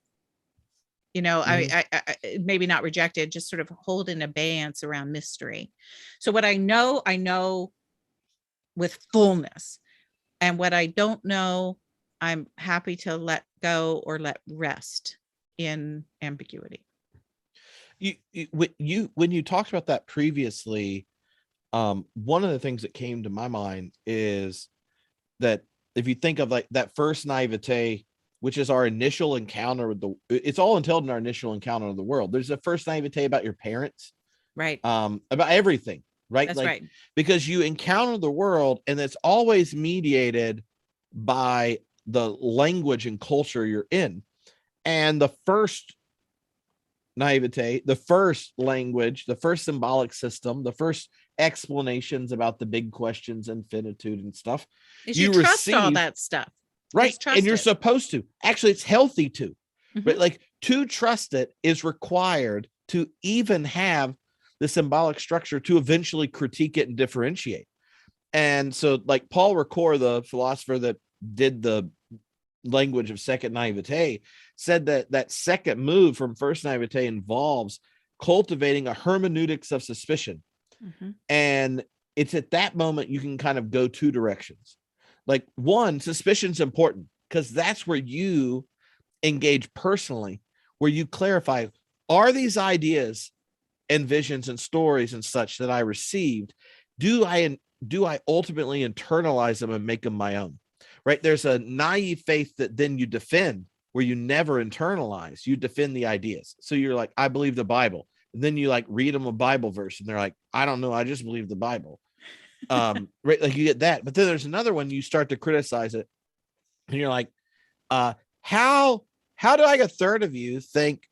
[SPEAKER 2] maybe not rejected, just sort of hold in abeyance around mystery. So what I know with fullness, and what I don't know, I'm happy to let go or let rest in ambiguity.
[SPEAKER 1] When you talked about that previously, one of the things that came to my mind is that if you think of like that first naivete, which is our initial encounter with it's all entailed in our initial encounter of the world. There's a first naivete about your parents,
[SPEAKER 2] right?
[SPEAKER 1] About everything, right?
[SPEAKER 2] That's
[SPEAKER 1] like,
[SPEAKER 2] right.
[SPEAKER 1] because you encounter the world and it's always mediated by the language and culture you're in. And the first naivete, the first language, the first symbolic system, the first explanations about the big questions, infinitude and stuff,
[SPEAKER 2] you trust all that stuff,
[SPEAKER 1] right? And you're supposed to. Actually, it's healthy to, but like to trust it is required to even have the symbolic structure to eventually critique it and differentiate. And so, like Paul Ricoeur, the philosopher that did the language of second naivete, said that second move from first naivete involves cultivating a hermeneutics of suspicion. And it's at that moment you can kind of go two directions. Like, one, suspicion's important because that's where you engage personally, where you clarify, are these ideas and visions and stories and such that I received, do I ultimately internalize them and make them my own? Right? There's a naive faith that then you defend, where you never internalize, you defend the ideas. So you're like, I believe the Bible. And then you like read them a Bible verse and they're like, I don't know, I just believe the Bible. Right? Like you get that. But then there's another one, you start to criticize it and you're like, how do I, a third of you, think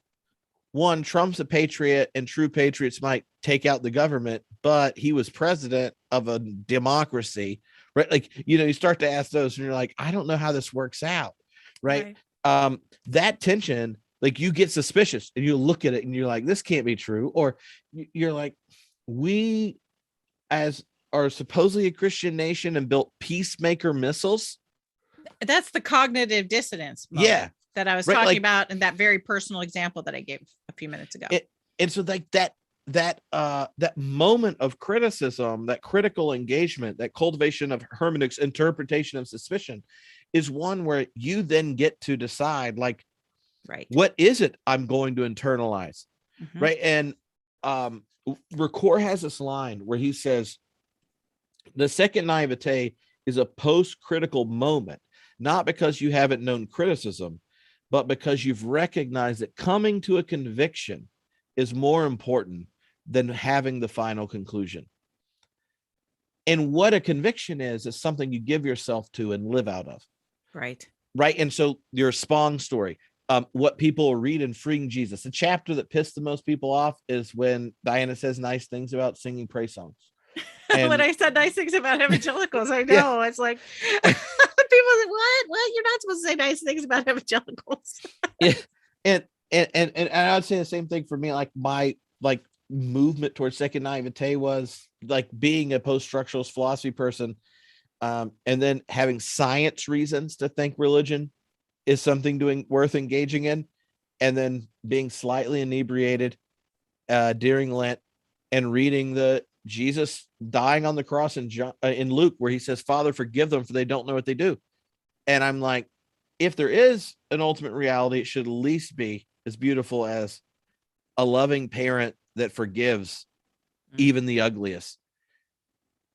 [SPEAKER 1] one, Trump's a patriot and true patriots might take out the government, but he was president of a democracy, right? Like, you start to ask those and you're like, I don't know how this works out. Right. That tension, like you get suspicious and you look at it and you're like, this can't be true. Or you're like, we as are supposedly a Christian nation and built peacemaker missiles.
[SPEAKER 2] That's the cognitive dissonance
[SPEAKER 1] moment
[SPEAKER 2] that I was talking about in that very personal example that I gave a few minutes ago.
[SPEAKER 1] And so like that moment of criticism, that critical engagement, that cultivation of hermeneutics, interpretation of suspicion, is one where you then get to decide, like, what is it I'm going to internalize? Right. And Ricoeur has this line where he says, the second naivete is a post-critical moment, not because you haven't known criticism, but because you've recognized that coming to a conviction is more important than having the final conclusion. And what a conviction is something you give yourself to and live out of.
[SPEAKER 2] Right.
[SPEAKER 1] And so your Spong story, what people read in Freeing Jesus, the chapter that pissed the most people off is when Diana says nice things about singing praise songs.
[SPEAKER 2] And when I said nice things about evangelicals, I know it's like people say, what? You're not supposed to say nice things about evangelicals.
[SPEAKER 1] And I would say the same thing for me. Like my movement towards second naivete was like being a post-structuralist philosophy person, and then having science reasons to think religion is something worth engaging in, and then being slightly inebriated during Lent and reading the Jesus dying on the cross in Luke, where he says, Father, forgive them, for they don't know what they do. And I'm like, if there is an ultimate reality, it should at least be as beautiful as a loving parent that forgives even the ugliest.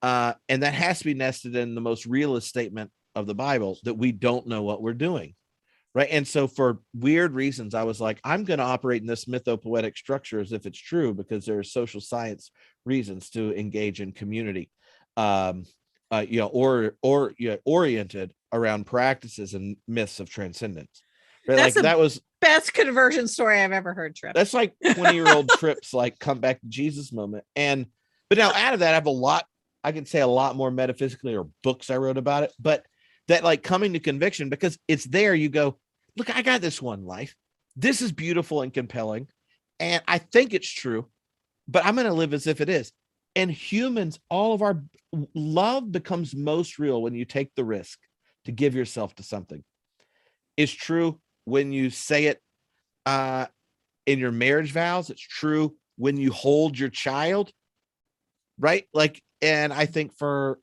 [SPEAKER 1] And that has to be nested in the most realist statement of the Bible, that we don't know what we're doing. Right. And so for weird reasons, I was like, I'm going to operate in this mythopoetic structure as if it's true, because there are social science reasons to engage in community, oriented around practices and myths of transcendence. Right?
[SPEAKER 2] That's that was best conversion story I've ever heard, Tripp.
[SPEAKER 1] That's like 20-year-old Tripp's like come back to Jesus moment. But now out of that, I can say a lot more metaphysically, or books I wrote about it, but that like coming to conviction, because it's there, you go, look, I got this one life. This is beautiful and compelling. And I think it's true, but I'm going to live as if it is. And humans, all of our love becomes most real when you take the risk to give yourself to something. It's true when you say it in your marriage vows. It's true when you hold your child, right? Like, and I think for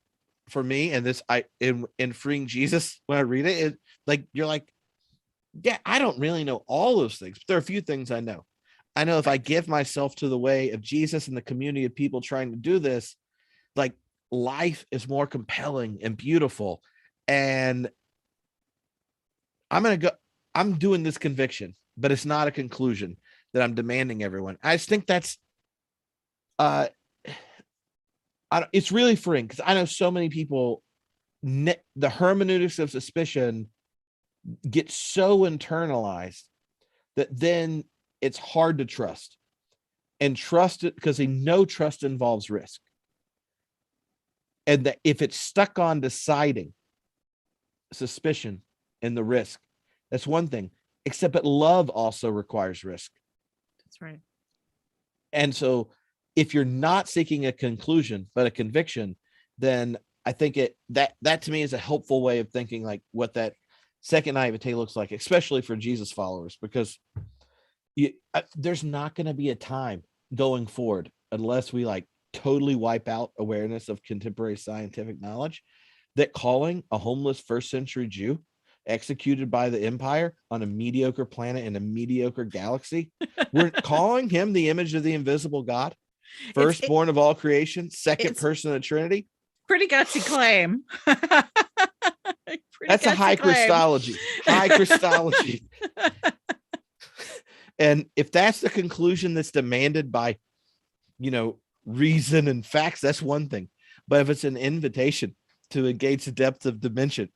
[SPEAKER 1] me, and this, in Freeing Jesus, when I read it, like, you're like, yeah, I don't really know all those things, but there are a few things I know. I know if I give myself to the way of Jesus and the community of people trying to do this, like, life is more compelling and beautiful. And I'm doing this conviction, but it's not a conclusion that I'm demanding everyone. I just think that's, it's really freeing, because I know so many people, the hermeneutics of suspicion gets so internalized that then it's hard to trust, and trust it, because they know trust involves risk. And that if it's stuck on deciding suspicion and the risk, that's one thing, except that love also requires risk.
[SPEAKER 2] That's right.
[SPEAKER 1] And so if you're not seeking a conclusion, but a conviction, then I think that to me is a helpful way of thinking, like, what that second naivete looks like, especially for Jesus followers, because there's not going to be a time going forward, unless we like totally wipe out awareness of contemporary scientific knowledge, that calling a homeless first century Jew executed by the empire on a mediocre planet in a mediocre galaxy, we're calling him the image of the invisible God, firstborn of all creation, second person of the Trinity.
[SPEAKER 2] Pretty gutsy claim.
[SPEAKER 1] That's a high Christology. High Christology. And if that's the conclusion that's demanded by, reason and facts, that's one thing. But if it's an invitation to engage the depth of dimension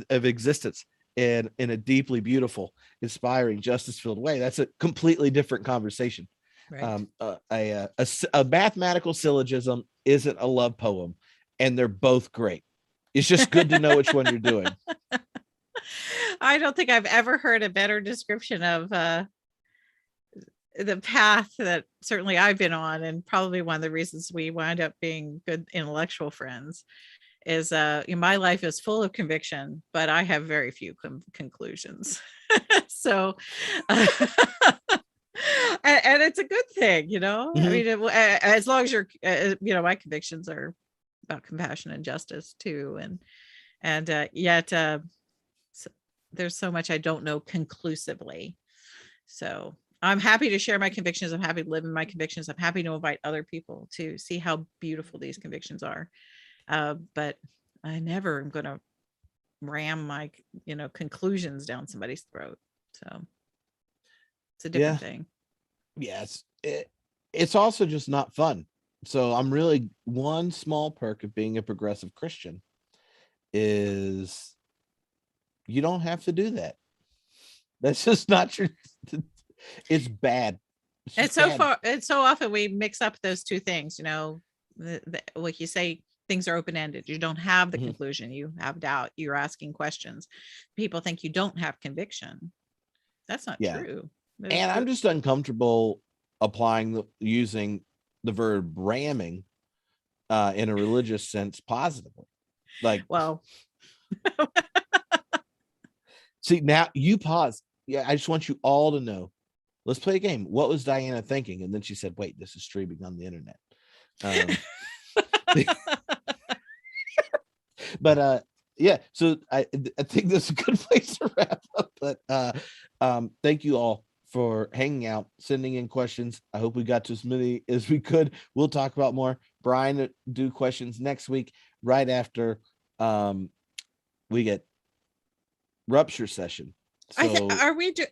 [SPEAKER 1] of existence in a deeply beautiful, inspiring, justice-filled way, that's a completely different conversation. Right. A mathematical syllogism isn't a love poem, and they're both great. It's just good to know which one you're doing.
[SPEAKER 2] I don't think I've ever heard a better description of the path that certainly I've been on, and probably one of the reasons we wind up being good intellectual friends is my life is full of conviction, but I have very few conclusions. So and it's a good thing, Mm-hmm. I mean, as long as you're my convictions are about compassion and justice too, and yet there's so much I don't know conclusively. So I'm happy to share my convictions. I'm happy to live in my convictions. I'm happy to invite other people to see how beautiful these convictions are. But I never am going to ram my, conclusions down somebody's throat. So it's a different thing.
[SPEAKER 1] Yes. It's also just not fun. So I'm really, one small perk of being a progressive Christian is you don't have to do that. That's just not true. It's bad.
[SPEAKER 2] And so often we mix up those two things, like you say, things are open-ended. You don't have the conclusion. You have doubt. You're asking questions. People think you don't have conviction. That's not true.
[SPEAKER 1] And I'm just uncomfortable using the verb ramming in a religious sense positively. Like, well, see, now you pause. Yeah, I just want you all to know. Let's play a game. What was Diana thinking? And then she said, wait, this is streaming on the internet. But yeah, so I think this is a good place to wrap up. But thank you all for hanging out, sending in questions. I hope we got to as many as we could. We'll talk about more. Brian do questions next week, right after we get rupture session. So
[SPEAKER 2] are we doing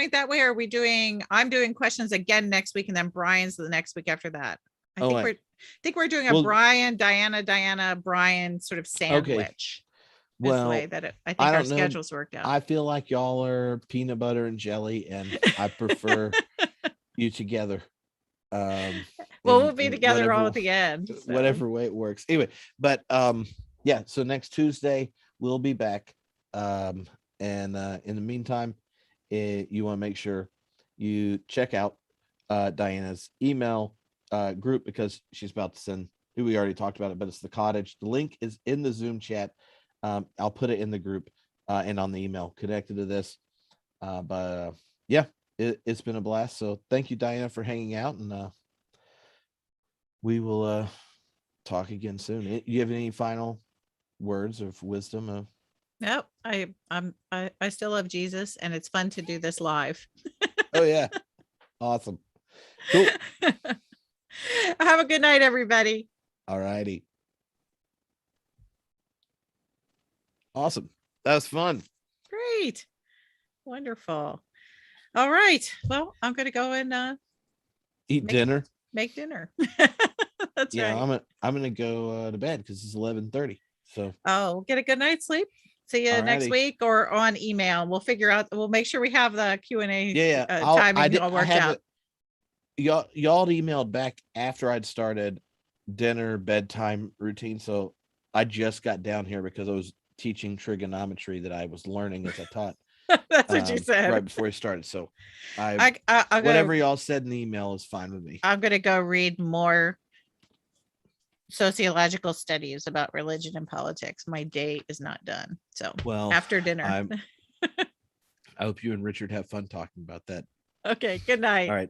[SPEAKER 2] it that way? Or are we doing, I'm doing questions again next week, and then Brian's the next week after that? I think we're doing a Brian, Diana, Brian sort of sandwich. Okay. Well, the way that I think our schedules worked out.
[SPEAKER 1] I feel like y'all are peanut butter and jelly, and I prefer you together.
[SPEAKER 2] Well, we'll be together all at the end.
[SPEAKER 1] So. Whatever way it works. Anyway, but yeah, so next Tuesday we'll be back. And in the meantime, you want to make sure you check out Diana's email group, because she's about to send, we already talked about it, but it's the cottage. The link is in the Zoom chat. I'll put it in the group and on the email connected to this. But yeah, It's been a blast. So thank you, Diana, for hanging out, and we will talk again soon. You have any final words of wisdom?
[SPEAKER 2] Nope. I still love Jesus, and it's fun to do this live.
[SPEAKER 1] Oh yeah, awesome, cool.
[SPEAKER 2] Have a good night, everybody.
[SPEAKER 1] All righty, awesome. That was fun.
[SPEAKER 2] Great. Wonderful. All right. Well, I'm gonna go and
[SPEAKER 1] Eat dinner.
[SPEAKER 2] make dinner. That's
[SPEAKER 1] Yeah,
[SPEAKER 2] right.
[SPEAKER 1] I'm gonna go to bed because it's 11:30. So
[SPEAKER 2] Get a good night's sleep. See you next
[SPEAKER 1] alrighty.
[SPEAKER 2] week or on email. We'll figure out. We'll make sure we have the Q&A
[SPEAKER 1] Yeah,
[SPEAKER 2] timing all
[SPEAKER 1] I
[SPEAKER 2] worked
[SPEAKER 1] have
[SPEAKER 2] out.
[SPEAKER 1] it. Y'all emailed back after I'd started dinner bedtime routine. So I just got down here because I was teaching trigonometry that I was learning as I taught
[SPEAKER 2] That's what you said.
[SPEAKER 1] right before we started. So
[SPEAKER 2] I'm
[SPEAKER 1] whatever
[SPEAKER 2] gonna
[SPEAKER 1] y'all said in the email is fine with me.
[SPEAKER 2] I'm gonna go read more sociological studies about religion and politics. My day is not done. So
[SPEAKER 1] Well,
[SPEAKER 2] after dinner.
[SPEAKER 1] I hope you and Richard have fun talking about that.
[SPEAKER 2] Okay. Good night.
[SPEAKER 1] All right.